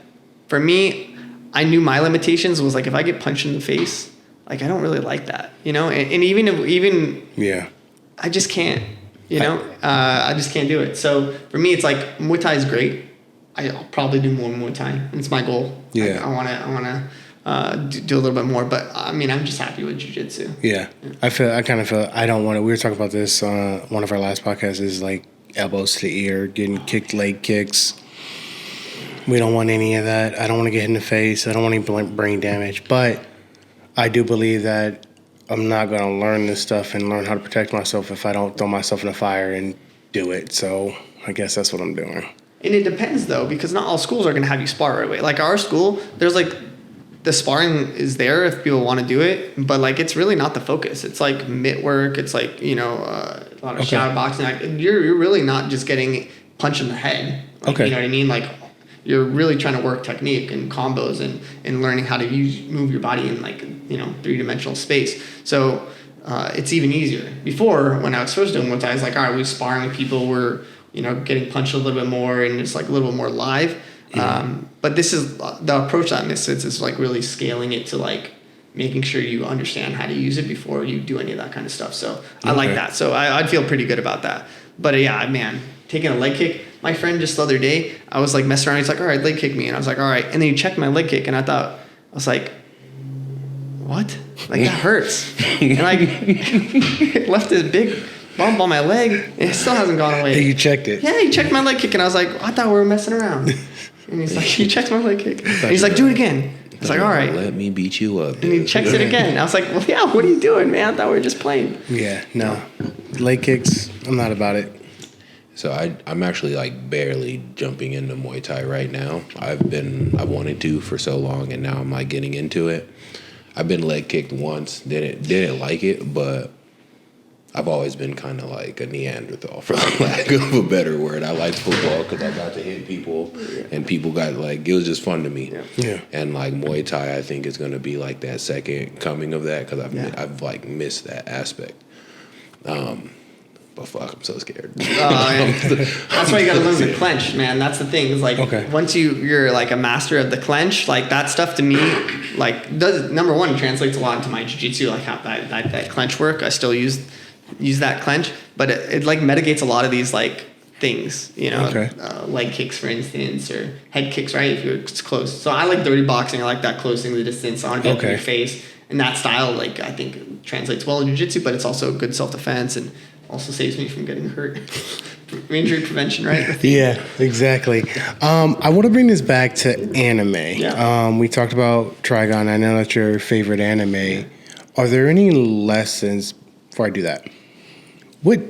for me, I knew my limitations was like if I get punched in the face, like I don't really like that, and even I just can't. I just can't do it. So for me, it's like Muay Thai is great. I'll probably do more Muay Thai, and it's my goal. Yeah, I want to do a little bit more, but I mean, I'm just happy with jiu-jitsu. Yeah, I kind of feel I don't want to. We were talking about this on one of our last podcasts. Is like elbows to the ear, getting kicked, leg kicks. We don't want any of that. I don't want to get hit in the face. I don't want any brain damage. But I do believe that I'm not going to learn this stuff and learn how to protect myself if I don't throw myself in the fire and do it. So I guess that's what I'm doing. And it depends, though, because not all schools are going to have you spar right away. Like our school, there's like the sparring is there if people want to do it, but like it's really not the focus. It's like mitt work. It's like, a lot of shadow boxing. Like, you're really not just getting punched in the head. Like, you know what I mean? Like you're really trying to work technique and combos and learning how to move your body in like, 3-dimensional space. So it's even easier. Before, when I was first doing Muay Thai, I was like, all right, we're sparring with people. We're, getting punched a little bit more and it's like a little bit more live. But this is the approach that Misfits is like really scaling it to like making sure you understand how to use it before you do any of that kind of stuff. So I like that. So I'd feel pretty good about that. But yeah, man, taking a leg kick. My friend just the other day, I was like messing around. He's like, all right, leg kick me. And I was like, all right. And then he checked my leg kick and I was like, what? Like that hurts. And like it left this big bump on my leg and it still hasn't gone away. You checked it? Yeah, he checked my leg kick and I was like, I thought we were messing around. And he's like, he checked my leg kick. And he's like, do it again. I was like, all right. Let me beat you up. And he checks it again. I was like, well, yeah, what are you doing, man? I thought we were just playing. Yeah, no. Leg kicks, I'm not about it. So I'm actually like barely jumping into Muay Thai right now. I wanted to for so long, and now I'm like getting into it. I've been leg kicked once, didn't like it, but I've always been kind of like a Neanderthal, for lack of a better word. I liked football because I got to hit people, and people got like, it was just fun to me. Yeah. And like Muay Thai, I think is going to be like that second coming of that because I've like missed that aspect. But fuck, I'm so scared. That's why you got to learn the clench, man. That's the thing. Is like once you're like a master of the clench, like that stuff to me, like number one translates a lot into my jiu-jitsu. Like how that clench work, I still use that clench, but it like mitigates a lot of these like things, leg kicks for instance, or head kicks, right? If you're close. So I like dirty boxing. I like that closing the distance. I want to get in your face, and that style, like I think translates well in jiu-jitsu, but it's also good self-defense and also saves me from getting hurt. Injury prevention, right? Yeah, exactly. I want to bring this back to anime. Yeah. We talked about Trigon. I know that's your favorite anime. Yeah. Are there any lessons, before I do that, what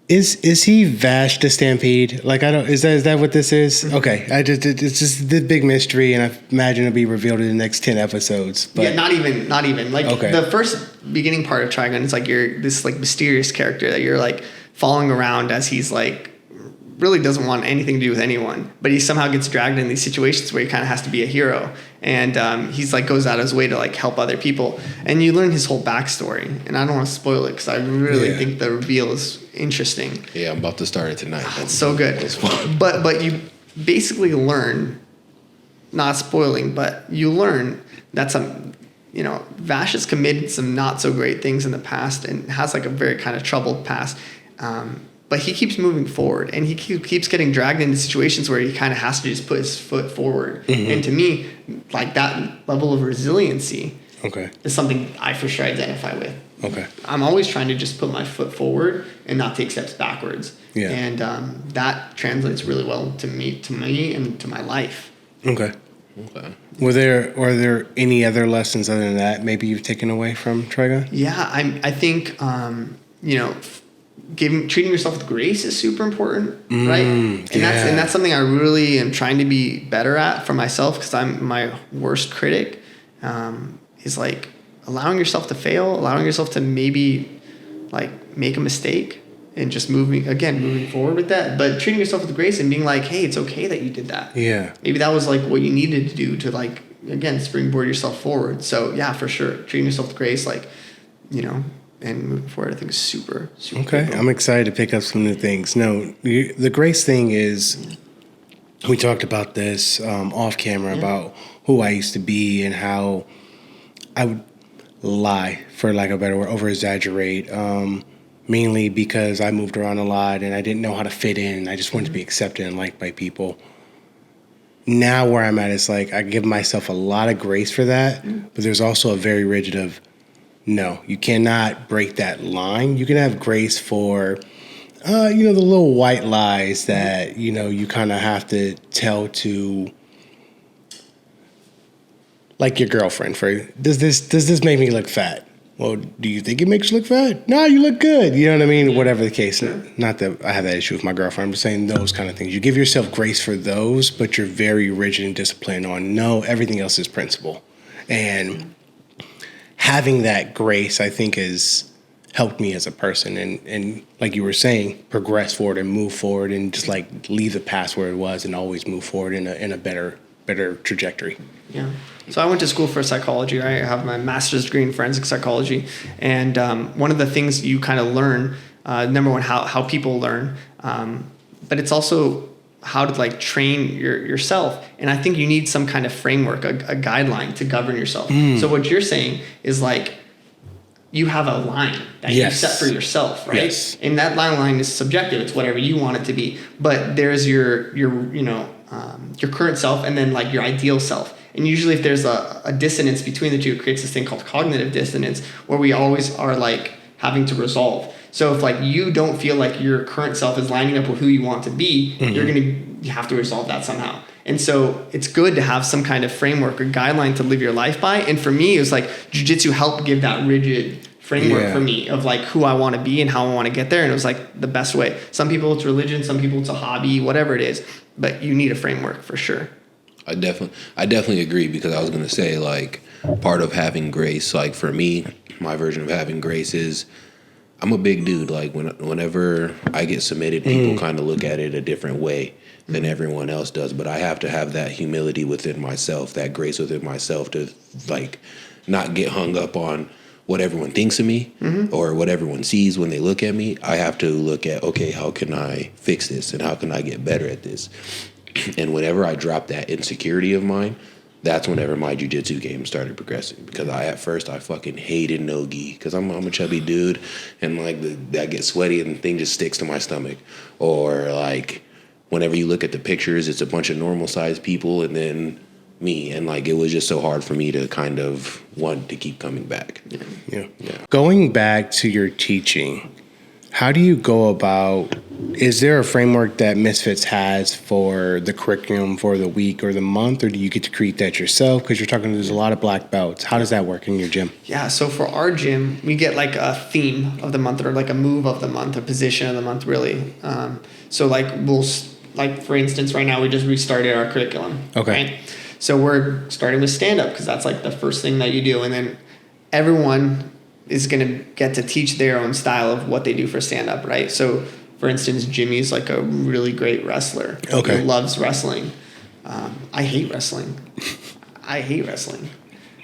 is he Vash the Stampede? Like, I don't, is that what this is? Mm-hmm. Okay. It's just the big mystery, and I imagine it'll be revealed in the next 10 episodes. But yeah, not even. Like the first beginning part of Trigon is like you're this like mysterious character that you're like following around as he's like really doesn't want anything to do with anyone, but he somehow gets dragged in these situations where he kind of has to be a hero, and he's like goes out of his way to like help other people, and you learn his whole backstory. And I don't want to spoil it because I really think the reveal is interesting. Yeah, I'm about to start it tonight. It's so good. But you basically learn, not spoiling, but you learn that Vash has committed some not so great things in the past and has like a very kind of troubled past. But he keeps moving forward, and he keeps getting dragged into situations where he kind of has to just put his foot forward. Mm-hmm. And to me, like that level of resiliency is something I for sure identify with. Okay. I'm always trying to just put my foot forward and not take steps backwards. Yeah. And that translates really well to me and to my life. Okay. Were there any other lessons other than that maybe you've taken away from Trigon? Yeah, I think treating yourself with grace is super important, right? And that's something I really am trying to be better at for myself, because I'm my worst critic. Is like allowing yourself to fail, allowing yourself to maybe like make a mistake, and just moving forward with that, but treating yourself with grace and being like, hey, it's okay that you did that. Yeah. Maybe that was like what you needed to do to like, again, springboard yourself forward. So yeah, for sure. Treating yourself with grace, like, and moving forward, I think is super, super okay. Cool. I'm excited to pick up some new things. No, the grace thing is, we talked about this off camera about who I used to be and how I would lie, for lack of a better word, over exaggerate. Mainly because I moved around a lot and I didn't know how to fit in. I just wanted to be accepted and liked by people. Now where I'm at is like I give myself a lot of grace for that, but there's also a very rigid of, no, you cannot break that line. You can have grace for, the little white lies that, you kind of have to tell to, like your girlfriend. Does this make me look fat? Well, do you think it makes you look fat? No, you look good. You know what I mean? Whatever the case. Not that I have that issue with my girlfriend. I'm just saying those kind of things. You give yourself grace for those, but you're very rigid and disciplined on, no, everything else is principle. And having that grace, I think, has helped me as a person. And like you were saying, progress forward and move forward and just like leave the past where it was and always move forward in a better trajectory. Yeah. So I went to school for psychology, right? I have my master's degree in forensic psychology. And one of the things you kind of learn, number one, how people learn, but it's also how to like train yourself. And I think you need some kind of framework, a guideline to govern yourself. So what you're saying is like, you have a line that you set for yourself, right? Yes. And that line is subjective. It's whatever you want it to be. But there's your current self and then like your ideal self. And usually if there's a dissonance between the two, it creates this thing called cognitive dissonance, where we always are like having to resolve. So if like you don't feel like your current self is lining up with who you want to be, you have to resolve that somehow. And so it's good to have some kind of framework or guideline to live your life by. And for me, it was like jiu-jitsu helped give that rigid framework for me of like who I want to be and how I want to get there. And it was like the best way. Some people it's religion, some people it's a hobby, whatever it is, but you need a framework for sure. I definitely agree, because I was going to say like part of having grace, like for me, my version of having grace is I'm a big dude. Like whenever I get submitted, people kind of look at it a different way than everyone else does. But I have to have that humility within myself, that grace within myself to like not get hung up on what everyone thinks of me or what everyone sees when they look at me. I have to look at, okay, how can I fix this and how can I get better at this? And whenever I dropped that insecurity of mine, that's whenever my jiu-jitsu game started progressing. Because at first I fucking hated no-gi, because I'm a chubby dude, and like I get sweaty and the thing just sticks to my stomach. Or like whenever you look at the pictures, it's a bunch of normal-sized people and then me, and like it was just so hard for me to kind of want to keep coming back. Yeah. Going back to your teaching, how do you go about, is there a framework that Misfits has for the curriculum for the week or the month, or do you get to create that yourself? Because you're talking, there's a lot of black belts. How does that work in your gym? Yeah, so for our gym, we get like a theme of the month or like a move of the month, a position of the month, really. So like for instance, right now we just restarted our curriculum. Okay. Right? So we're starting with stand-up because that's like the first thing that you do. And then everyone is going to get to teach their own style of what they do for stand-up, right? So For instance, Jimmy's like a really great wrestler. Okay. He loves wrestling. I hate wrestling.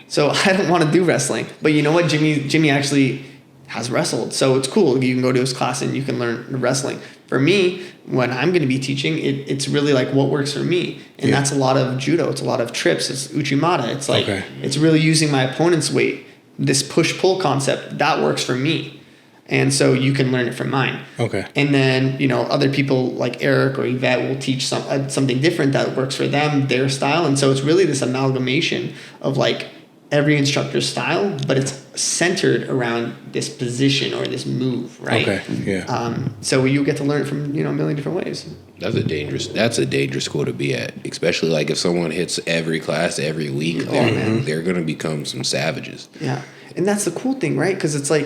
So I don't want to do wrestling. But you know what? Jimmy actually has wrestled. So it's cool. You can go to his class and you can learn wrestling. For me, when I'm going to be teaching, it's really like what works for me. And that's a lot of judo. It's a lot of trips. It's uchimata. It's like, it's really using my opponent's weight. This push-pull concept, that works for me. And so you can learn it from mine. Okay. And then, you know, other people like Eric or Yvette will teach something different that works for them, their style. And so it's really this amalgamation of like every instructor's style, but it's centered around this position or this move, right? Okay. Yeah. So you get to learn it from, you know, a million different ways. That's a dangerous school to be at, especially like if someone hits every class every week, they're going to become some savages. Yeah. And that's the cool thing, right? Because it's like,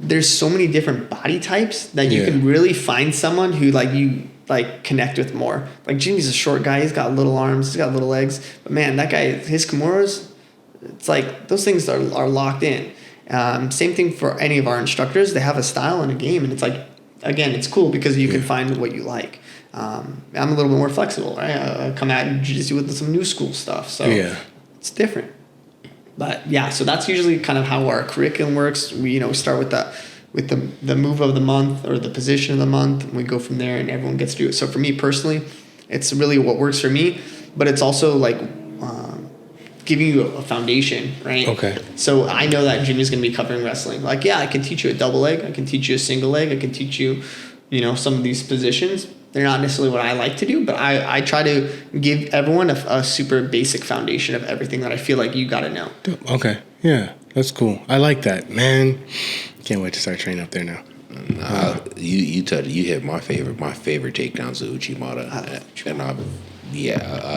there's so many different body types that you can really find someone who like you like connect with more. Like Jimmy's a short guy. He's got little arms. He's got little legs. But man, that guy, his kimuras, it's like those things are locked in. Same thing for any of our instructors. They have a style and a game. And it's like, again, it's cool because you can find what you like. I'm a little bit more flexible, right? I come at jiu-jitsu with some new school stuff. So it's different. But yeah, so that's usually kind of how our curriculum works. We start with the move of the month or the position of the month, and we go from there, and everyone gets to do it. So for me personally, it's really what works for me, but it's also like giving you a foundation, right? Okay. So I know that Jimmy's going to be covering wrestling. Like, yeah, I can teach you a double leg, I can teach you a single leg, I can teach you, some of these positions. They're not necessarily what I like to do, but I try to give everyone a super basic foundation of everything that I feel like you got to know. Okay. Yeah, that's cool. I like that, man. Can't wait to start training up there now. You hit my favorite takedowns of Uchimata. I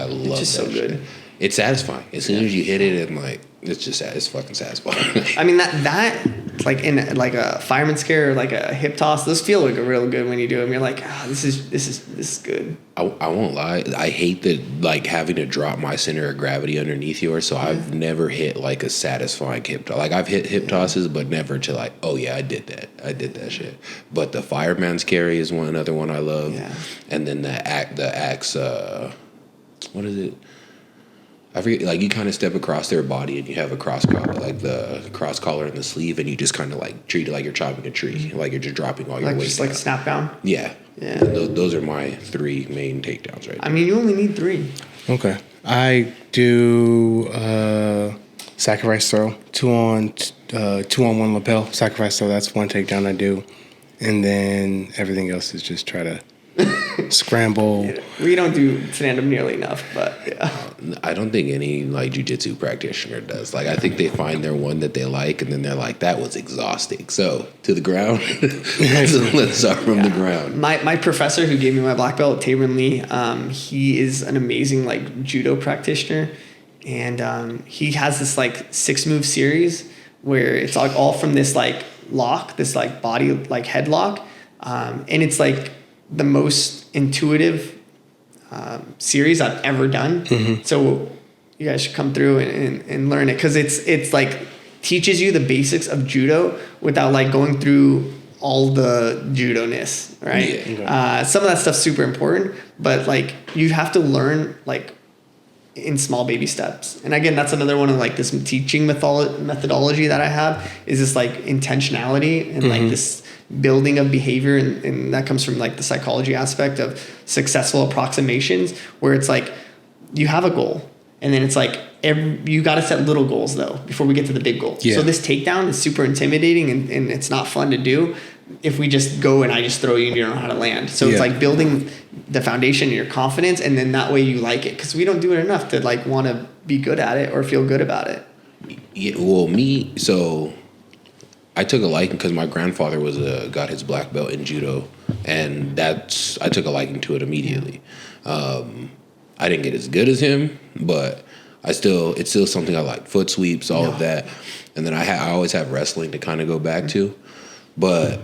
love It's just that so shit. good. It's satisfying. As soon as you hit it, and like it's fucking satisfying. I mean that like in like a fireman scare or like a hip toss, those feel like real good when you do them. You're like, this is good. I won't lie. I hate that like having to drop my center of gravity underneath yours. So I've never hit like a satisfying hip toss. Like I've hit hip tosses, but never to like, oh yeah, I did that shit. But the fireman's carry is another one I love. Yeah. And then the axe. What is it? I forget, like you kind of step across their body and you have a cross collar, like the cross collar in the sleeve, and you just kind of like treat it like you're chopping a tree, like you're just dropping all your weight Just down. like snap down. Yeah. Yeah. Those are my 3 main takedowns right I mean, you only need 3. Okay. I do sacrifice throw, 2 on 1 lapel sacrifice throw. That's one takedown I do, and then everything else is just try to scramble. We don't do stand-up nearly enough, but yeah. I don't think any like jiu-jitsu practitioner does. Like I think they find their one that they like, and then they're like, that was exhausting. So to the ground. Let's start from the ground. My professor who gave me my black belt, Tappin Lee, he is an amazing like judo practitioner, and he has this like 6-move series where it's like all from this like lock, this like body like headlock, and it's like the most intuitive series I've ever done. Mm-hmm. So you guys should come through and learn it, because it's like teaches you the basics of judo without like going through all the judo-ness, right? Yeah. Some of that stuff's super important, but like you have to learn like in small baby steps. And again, that's another one of like this teaching methodology that I have, is this like intentionality and like this building of behavior, and that comes from like the psychology aspect of successful approximations, where it's like you have a goal, and then it's like you got to set little goals though before we get to the big goal. So this takedown is super intimidating, and it's not fun to do if we just go and I just throw you and you don't know how to land. So it's like building the foundation and your confidence, and then that way you like it, because we don't do it enough to like want to be good at it or feel good about it. Yeah, well, so I took a liking because my grandfather got his black belt in judo, and I took a liking to it immediately. I didn't get as good as him, but it's still something I like. Foot sweeps, all of that, and then I always have wrestling to kind of go back to. But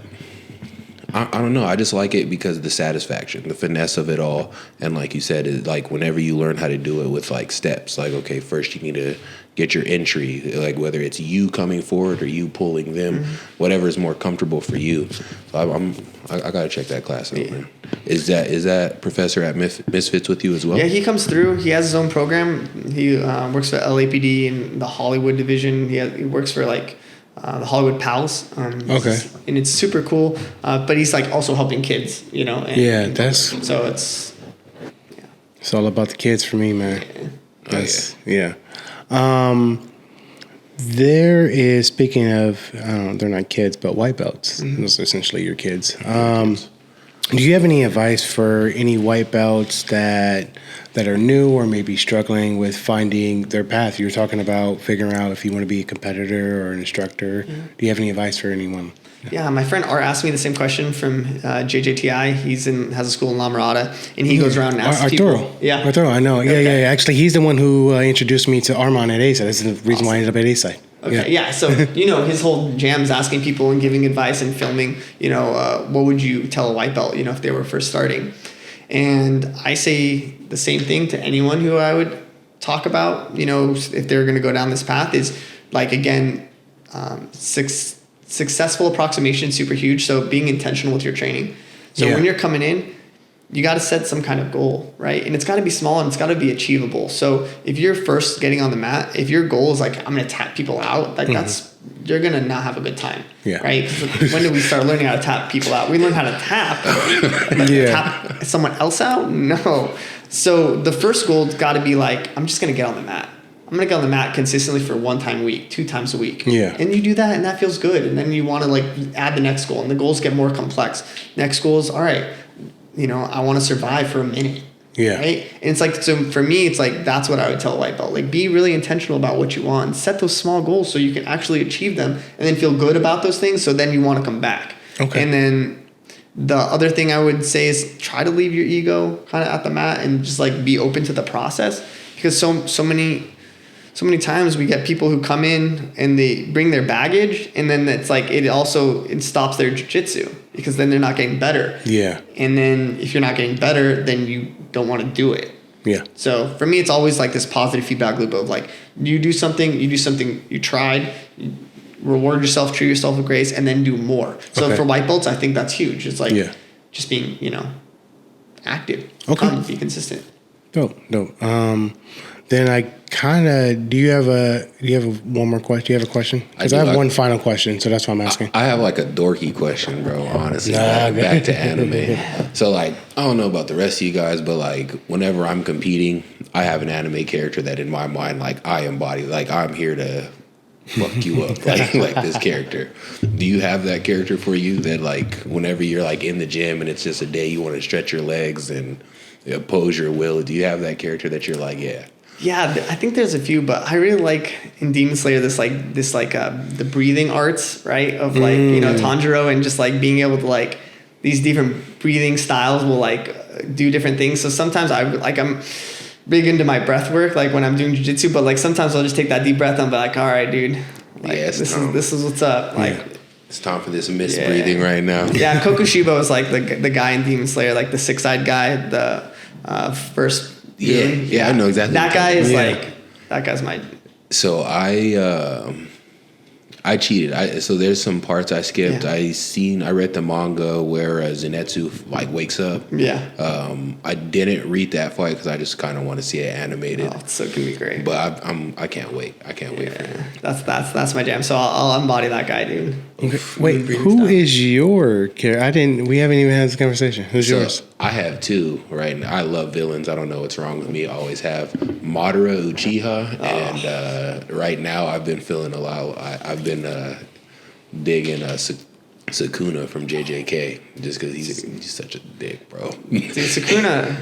I don't know. I just like it because of the satisfaction, the finesse of it all. And like you said, it, like whenever you learn how to do it with like steps, like, okay, first you need to get your entry, like whether it's you coming forward or you pulling them, whatever is more comfortable for you. So I got to check that class out, man. Is that professor at Misfits with you as well? Yeah, he comes through. He has his own program. He works for LAPD in the Hollywood division. He works for like the Hollywood Pals. Okay. And it's super cool. But he's like also helping kids, you know. So it's all about the kids for me, man. Yeah. There is, speaking of, they're not kids, but white belts. Those are essentially your kids. Do you have any advice for any white belts that are new or maybe struggling with finding their path? You were talking about figuring out if you want to be a competitor or an instructor. Do you have any advice for anyone? Yeah, my friend Art asked me the same question from JJTI. Has a school in La Mirada, and he goes around and asks people. Yeah, Arturo, I know. Yeah, yeah. Actually, he's the one who introduced me to Armand at ASI. This is the reason why I ended up at ASI. Okay, yeah. So, you know, his whole jam's asking people and giving advice and filming, you know, what would you tell a white belt, you know, if they were first starting? And I say the same thing to anyone who I would talk about, you know, if they're going to go down this path is like, again, successful approximation, super huge. So being intentional with your training. So when you're coming in, you got to set some kind of goal, right? And it's got to be small and it's got to be achievable. So if you're first getting on the mat, if your goal is like, I'm going to tap people out, like you're going to not have a good time, right? When did we start learning how to tap people out? We learned how to tap, but tap someone else out? No. So the first goal's got to be like, I'm just going to get on the mat. I'm going to get on the mat consistently for 1 time a week, 2 times a week. Yeah. And you do that and that feels good. And then you want to like add the next goal and the goals get more complex. Next goal is, all right, you know, I want to survive for a minute. Yeah. Right. And it's like, so for me, it's like, that's what I would tell a white belt. Like, be really intentional about what you want. Set those small goals so you can actually achieve them and then feel good about those things. So then you want to come back. Okay. And then the other thing I would say is try to leave your ego kind of at the mat and just like be open to the process, because so many times we get people who come in and they bring their baggage, and then it's like it stops their jiu-jitsu because then they're not getting better. Yeah. And then if you're not getting better, then you don't want to do it. Yeah. So for me, it's always like this positive feedback loop of like, you do something, you tried, you reward yourself, treat yourself with grace, and then do more. So for white belts, I think that's huge. It's like just being, you know, active. Okay. Be consistent. Dope. Then I kind of, do you have one more question? Do you have a question? Because I have one final question, so that's why I'm asking. I have like a dorky question, bro, honestly. Back to anime. So like, I don't know about the rest of you guys, but like whenever I'm competing, I have an anime character that in my mind, like I embody, like I'm here to fuck you up, like this character. Do you have that character for you that like whenever you're like in the gym and it's just a day you want to stretch your legs and oppose your will, do you have that character that you're like, yeah? Yeah, I think there's a few, but I really like in Demon Slayer the breathing arts, right? Of like, you know, Tanjiro, and just like being able to like these different breathing styles will like do different things. So sometimes I'm big into my breath work, like when I'm doing jiu-jitsu, but like sometimes I'll just take that deep breath and be like, all right, dude, like this is what's up. Like it's time for this mist breathing right now. Yeah, Kokushibo is like the guy in Demon Slayer, like the six-eyed guy, the first. Yeah, I know exactly. That guy is that guy's my. So I cheated. So there's some parts I skipped. Yeah. I read the manga where Zenitsu like wakes up. Yeah. I didn't read that fight because I just kind of want to see it animated. Oh, it's so gonna be great. But I can't wait. I can't wait for it. That's my jam. So I'll embody that guy, dude. Okay. Wait, who is your character? We haven't even had this conversation. Who's yours? I have 2 right now. I love villains. I don't know what's wrong with me. I always have Madara Uchiha, and right now I've been feeling a lot. I've been digging Sukuna from JJK just because he's such a dick, bro. Dude, Sukuna,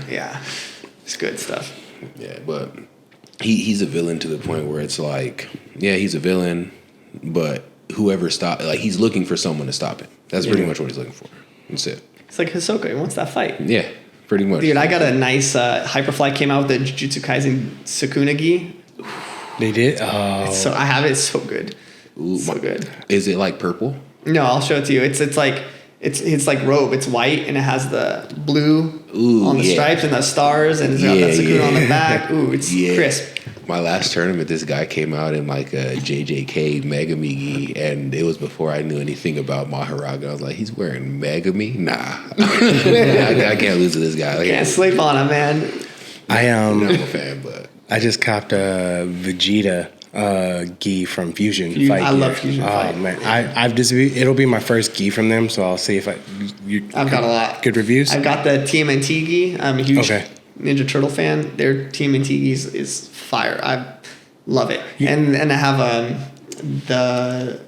it's good stuff. Yeah, but he's a villain to the point where it's like, he's a villain, but whoever he's looking for someone to stop him. That's pretty much what he's looking for. That's it. It's like Hisoka. He wants that fight. Yeah, pretty much. Dude, I got a nice Hyperfly came out with the Jujutsu Kaisen Sukuna gi. They did? Oh. I have it. It's so good. Ooh, so good. Is it like purple? No, I'll show it to you. It's like it's like robe. It's white and it has the blue on the yeah. stripes and the stars and it's got that Sakura on the back. Ooh, it's crisp. My last tournament, this guy came out in like a JJK Megami gi, and it was before I knew anything about Maharaga. I was like, he's wearing Megami? Nah. I can't lose to this guy. Like, Can't sleep on him, man. I'm a fan, but I just copped a Vegeta gi from Fusion Fight. I love Fusion Fight. Man, it'll be my first gi from them, so I'll see if I've got a lot. Good reviews. I've got the TMNT gi. I'm a huge Okay. Ninja Turtle fan. Their TMNT gis is fire. I love it. And I have the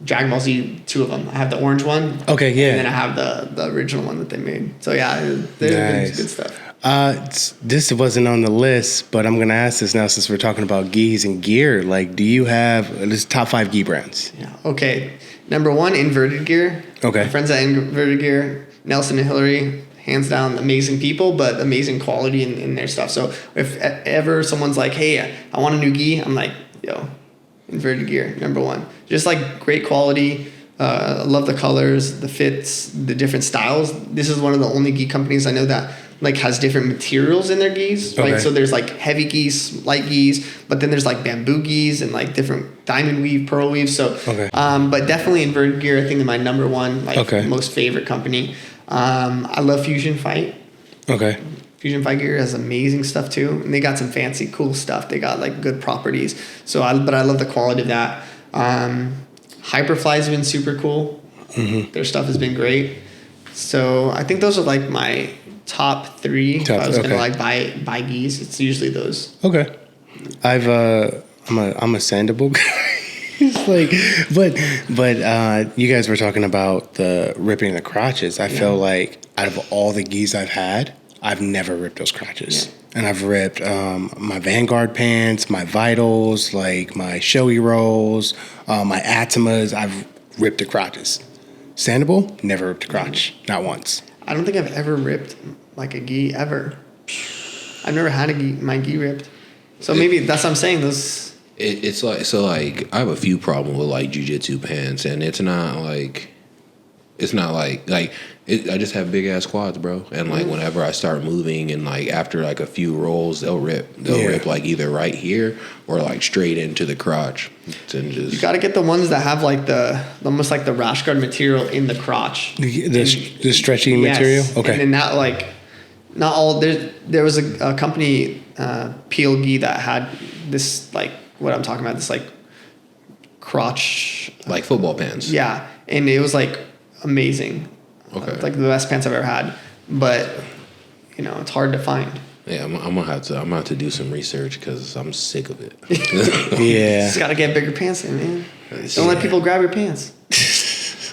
Dragon Ball Z, 2 of them. I have the orange one. Okay, yeah. And then I have the original one that they made. So yeah, they're Nice. good stuff. This wasn't on the list, but I'm gonna ask this now since we're talking about gis and gear. Like, do you have this top 5 gi brands? Yeah. Okay. Number 1, Inverted Gear. Okay. My friends at Inverted Gear, Nelson and Hillary, hands down amazing people, but amazing quality in their stuff. So if ever someone's like, hey, I want a new gi, I'm like, yo, Inverted Gear, number 1. Just like great quality. I love the colors, the fits, the different styles. This is one of the only gi companies I know that like has different materials in their gis, right? Okay. So there's like heavy gis, light gis, but then there's like bamboo gis and like different diamond weave, pearl weave. So, Okay. But definitely Inverted Gear, I think, is my number 1, like Okay. most favorite company. I love Fusion Fight. Okay. Fusion Fight gear has amazing stuff too, and they got some fancy, cool stuff. They got like good properties. But I love the quality of that. Hyperfly's been super cool. Mm-hmm. Their stuff has been great. So I think those are like my top 3. If I was gonna like buy gis, it's usually those. Okay. I'm a sandable guy. It's like, but you guys were talking about the ripping the crotches. I feel like out of all the gis I've had, I've never ripped those crotches. Yeah. And I've ripped my Vanguard pants, my Vitals, like my Shoei rolls, my Atimas. I've ripped the crotches. Sandable, never ripped a crotch, not once. I don't think I've ever ripped like a gi ever. I've never had my gi ripped. So maybe that's what I'm saying. it's like I have a few problems with like jiu-jitsu pants, and it's not like I just have big ass quads, bro. And like whenever I start moving and like after like a few rolls, they'll rip like either right here or like straight into the crotch. And just You got to get the ones that have like almost like the rash guard material in the crotch. The stretchy material? Okay. And then that like, not all, there was a company, PLG, that had this like, what I'm talking about, this like crotch. like football pants. Yeah. And it was like amazing. Okay. Like the best pants I've ever had. But, it's hard to find. Yeah, I'm gonna have to do some research because I'm sick of it. Yeah. Just got to get bigger pants in, man. Don't let people grab your pants.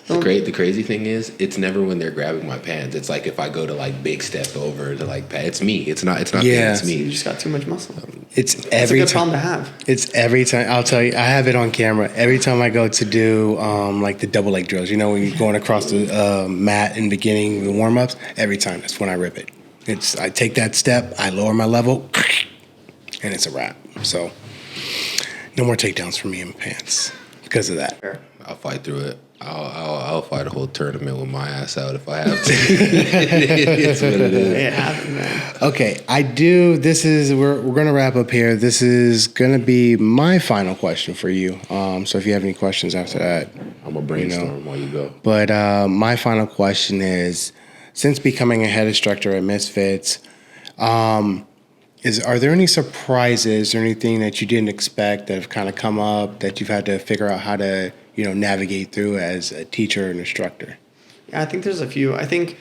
The crazy thing is, it's never when they're grabbing my pants. It's like if I go to like big step over to like it's me. It's not them, it's You me. just got too much muscle. It's That's every a good time. problem to have. It's every time. I'll tell you, I have it on camera. Every time I go to do like the double leg drills, when you're going across the mat in the beginning, the warm ups, every time that's when I rip it. I take that step, I lower my level, and it's a wrap. So no more takedowns for me in pants because of that. I'll fight through it. I'll fight a whole tournament with my ass out if I have to. It's what it is. It happens, man. Okay, we're gonna wrap up here. This is gonna be my final question for you. So if you have any questions after that, I'm gonna brainstorm while you go. But my final question is, since becoming a head instructor at Misfits, are there any surprises or anything that you didn't expect that have kind of come up that you've had to figure out how to navigate through as a teacher and instructor? Yeah, I think there's a few. I think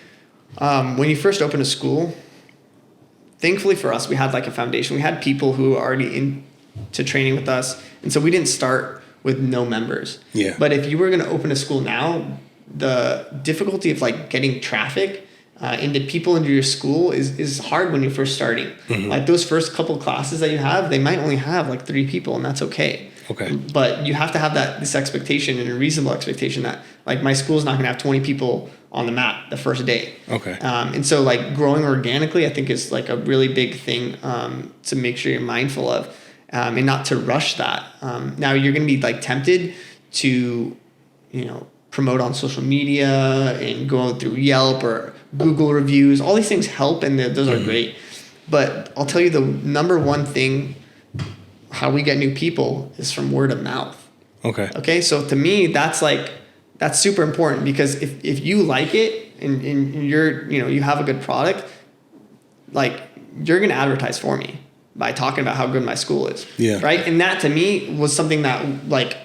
when you first open a school, thankfully for us, we had like a foundation. We had people who were already into training with us. And so we didn't start with no members. Yeah. But if you were going to open a school now, the difficulty of like getting traffic into people into your school is hard when you're first starting. Mm-hmm. Like those first couple classes that you have, they might only have like 3 people, and that's okay. Okay. But you have to have this expectation and a reasonable expectation that like my school's not going to have 20 people on the mat the first day. Okay. And so like growing organically, I think is like a really big thing to make sure you're mindful of and not to rush that. Now you're going to be like tempted to, promote on social media and go through Yelp or Google reviews. All these things help, and those are great. But I'll tell you the number one thing, how we get new people is from word of mouth. Okay. So to me, that's super important, because if you like it and you're, you have a good product, like, you're going to advertise for me by talking about how good my school is. Yeah. Right. And that to me was something that, like,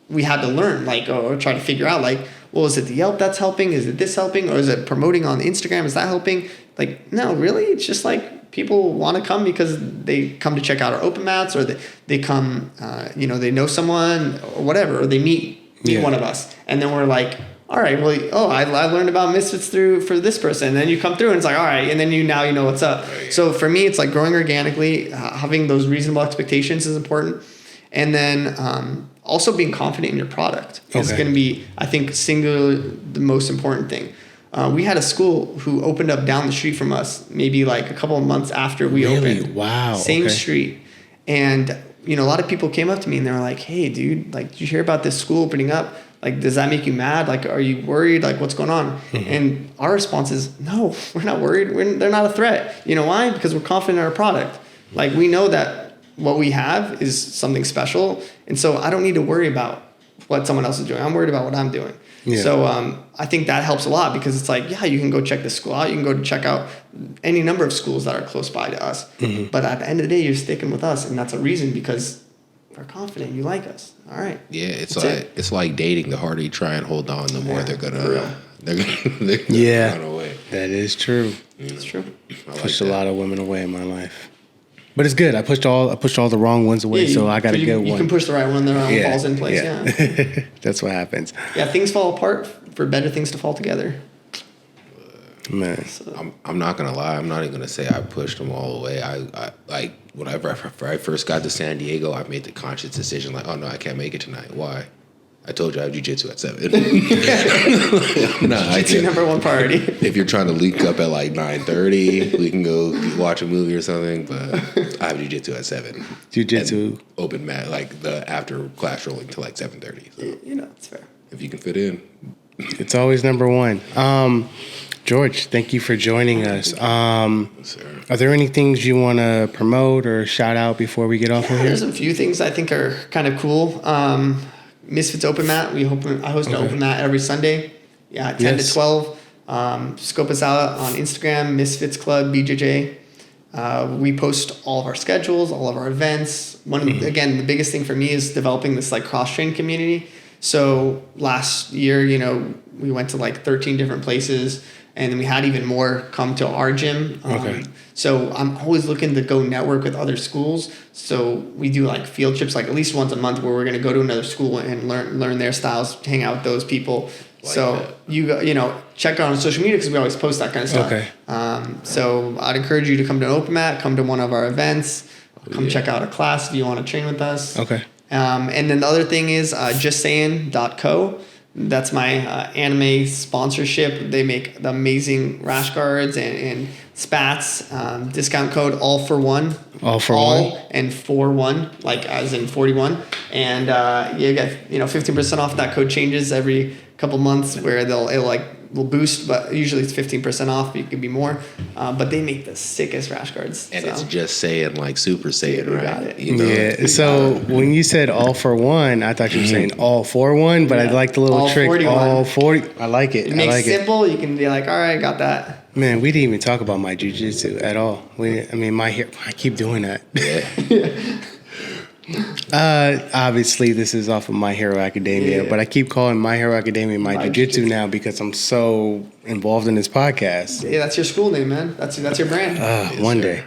we had to learn, like, or try to figure out, like, well, is it the Yelp that's helping? Is it this helping? Or is it promoting on Instagram? Is that helping? Like, no, really. It's just like people want to come because they come to check out our open mats, or they come, they know someone or whatever, or they meet one of us. And then we're like, all right, well, I learned about Misfits for this person. And then you come through and it's like, all right. And then you know what's up. Right. So for me, it's like growing organically, having those reasonable expectations is important. And then also being confident in your product is going to be, I think, singularly the most important thing. We had a school who opened up down the street from us, maybe like a couple of months after we opened. Wow. Same street. And, a lot of people came up to me and they were like, hey, dude, like, did you hear about this school opening up? Like, does that make you mad? Like, are you worried? Like, what's going on? Mm-hmm. And our response is, no, we're not worried. They're not a threat. You know why? Because we're confident in our product. Like, we know that what we have is something special. And so I don't need to worry about what someone else is doing. I'm worried about what I'm doing. Yeah. So I think that helps a lot, because it's like, yeah, you can go check the school out. You can go check out any number of schools that are close by to us. Mm-hmm. But at the end of the day, you're sticking with us. And that's a reason, because we're confident you like us. All right. Yeah, it's like dating. The harder you try and hold on, the more they're gonna run away. That is true. It's true. I pushed a lot of women away in my life. But it's good. I pushed all the wrong ones away, so I got a good one. You can push the right one, the wrong falls in place. Yeah. That's what happens. Yeah, things fall apart for better things to fall together. Man, I'm not gonna lie. I'm not even gonna say I pushed them all away. I like whenever I first got to San Diego, I made the conscious decision, like, oh no, I can't make it tonight. Why? I told you I have jiu-jitsu at 7. Jiu-jitsu number one priority. If you're trying to link up at like 9:30, we can go watch a movie or something. But I have jiu-jitsu at 7. Jiu-jitsu open mat, like the after class rolling to like 7:30. So it's fair. If you can fit in, it's always number one. George, thank you for joining us. Yes, sir. Are there any things you want to promote or shout out before we get off of here? There's a few things I think are kind of cool. Misfits Open Mat. I host an open mat every Sunday. Yeah, 10 to 12. Scope us out on Instagram, Misfits Club, BJJ. We post all of our schedules, all of our events. Again, the biggest thing for me is developing this like cross-train community. So last year, we went to like 13 different places, and then we had even more come to our gym. So I'm always looking to go network with other schools. So we do like field trips, like at least once a month, where we're going to go to another school and learn their styles, hang out with those people. Like so that. Check out on social media, because we always post that kind of stuff. Okay. So I'd encourage you to come to an open mat, come to one of our events, come check out a class if you want to train with us. Okay. And then the other thing is JaySin.co. That's my anime sponsorship. They make the amazing rash guards and spats. Discount code all for one. All for one. And 41, like as in 41. And you get 15% off. That code changes every couple months, where will boost, but usually it's 15% off. It could be more, but they make the sickest rash guards. And it's just saying like Super Saiyan, right? Got it. Yeah. So when you said all for one, I thought you were saying all for one, but I like the little all trick. 41. All 40. I like it. It makes it simple. You can be like, all right, got that. Man, we didn't even talk about my jiu-jitsu at all. I keep doing that. Yeah. Obviously, this is off of My Hero Academia, but I keep calling My Hero Academia my jiu-jitsu now because I'm so involved in this podcast. Yeah, that's your school name, man. That's your brand. One day.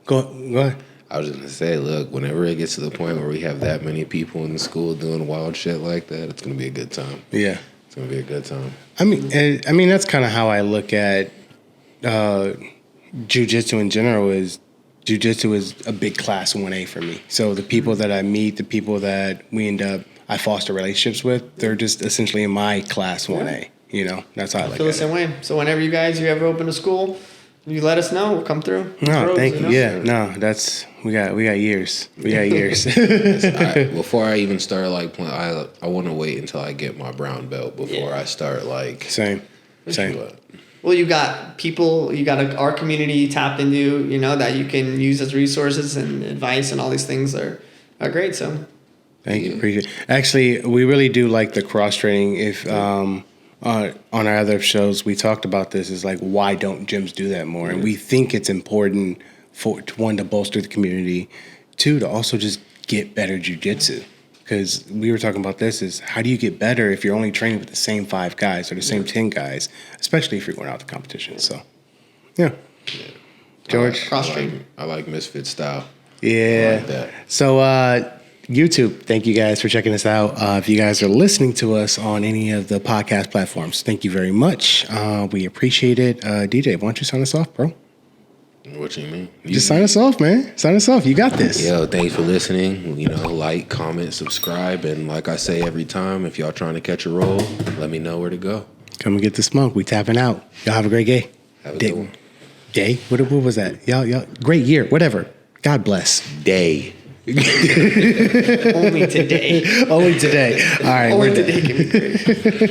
Go ahead. I was just gonna say, look, whenever it gets to the point where we have that many people in the school doing wild shit like that, it's gonna be a good time. Yeah, it's gonna be a good time. I mean, that's kind of how I look at jiu-jitsu in general. Is jiu-jitsu is a big class 1A for me. So the people that I meet, the people that I foster relationships with, they're just essentially in my class 1A. That's how I look at it. I feel the same way. So whenever you ever open a school, You let us know. We'll come through. No, Pros, thank you. know? Yeah, no, we got years. We got years. Before I even start like playing, I want to wait until I get my brown belt before I start like. Same. Well, you got people, you got our community tapped into, that you can use as resources and advice, and all these things are great. So, thank you, appreciate it. Actually, we really do like the cross training. If on our other shows we talked about this, is like why don't gyms do that more? And we think it's important for one to bolster the community, two to also just get better jiu-jitsu. Because we were talking about this, is how do you get better if you're only training with the same 5 guys or the same 10 guys, especially if you're going out to competition. So, yeah. George? Cross-training. I like Misfits style. Yeah. I like that. So, YouTube, thank you guys for checking us out. If you guys are listening to us on any of the podcast platforms, thank you very much. We appreciate it. DJ, why don't you sign us off, bro? What you mean? Just sign us off, man. Sign us off. You got this. Yo, thanks for listening. Like, comment, subscribe, and like I say every time, if y'all trying to catch a roll, let me know where to go. Come and get the smoke. We tapping out. Y'all have a great day. Have a good one. Day? What was that? Y'all, great year. Whatever. God bless. Day. Only today. Only today. All right. Only we're today can be great.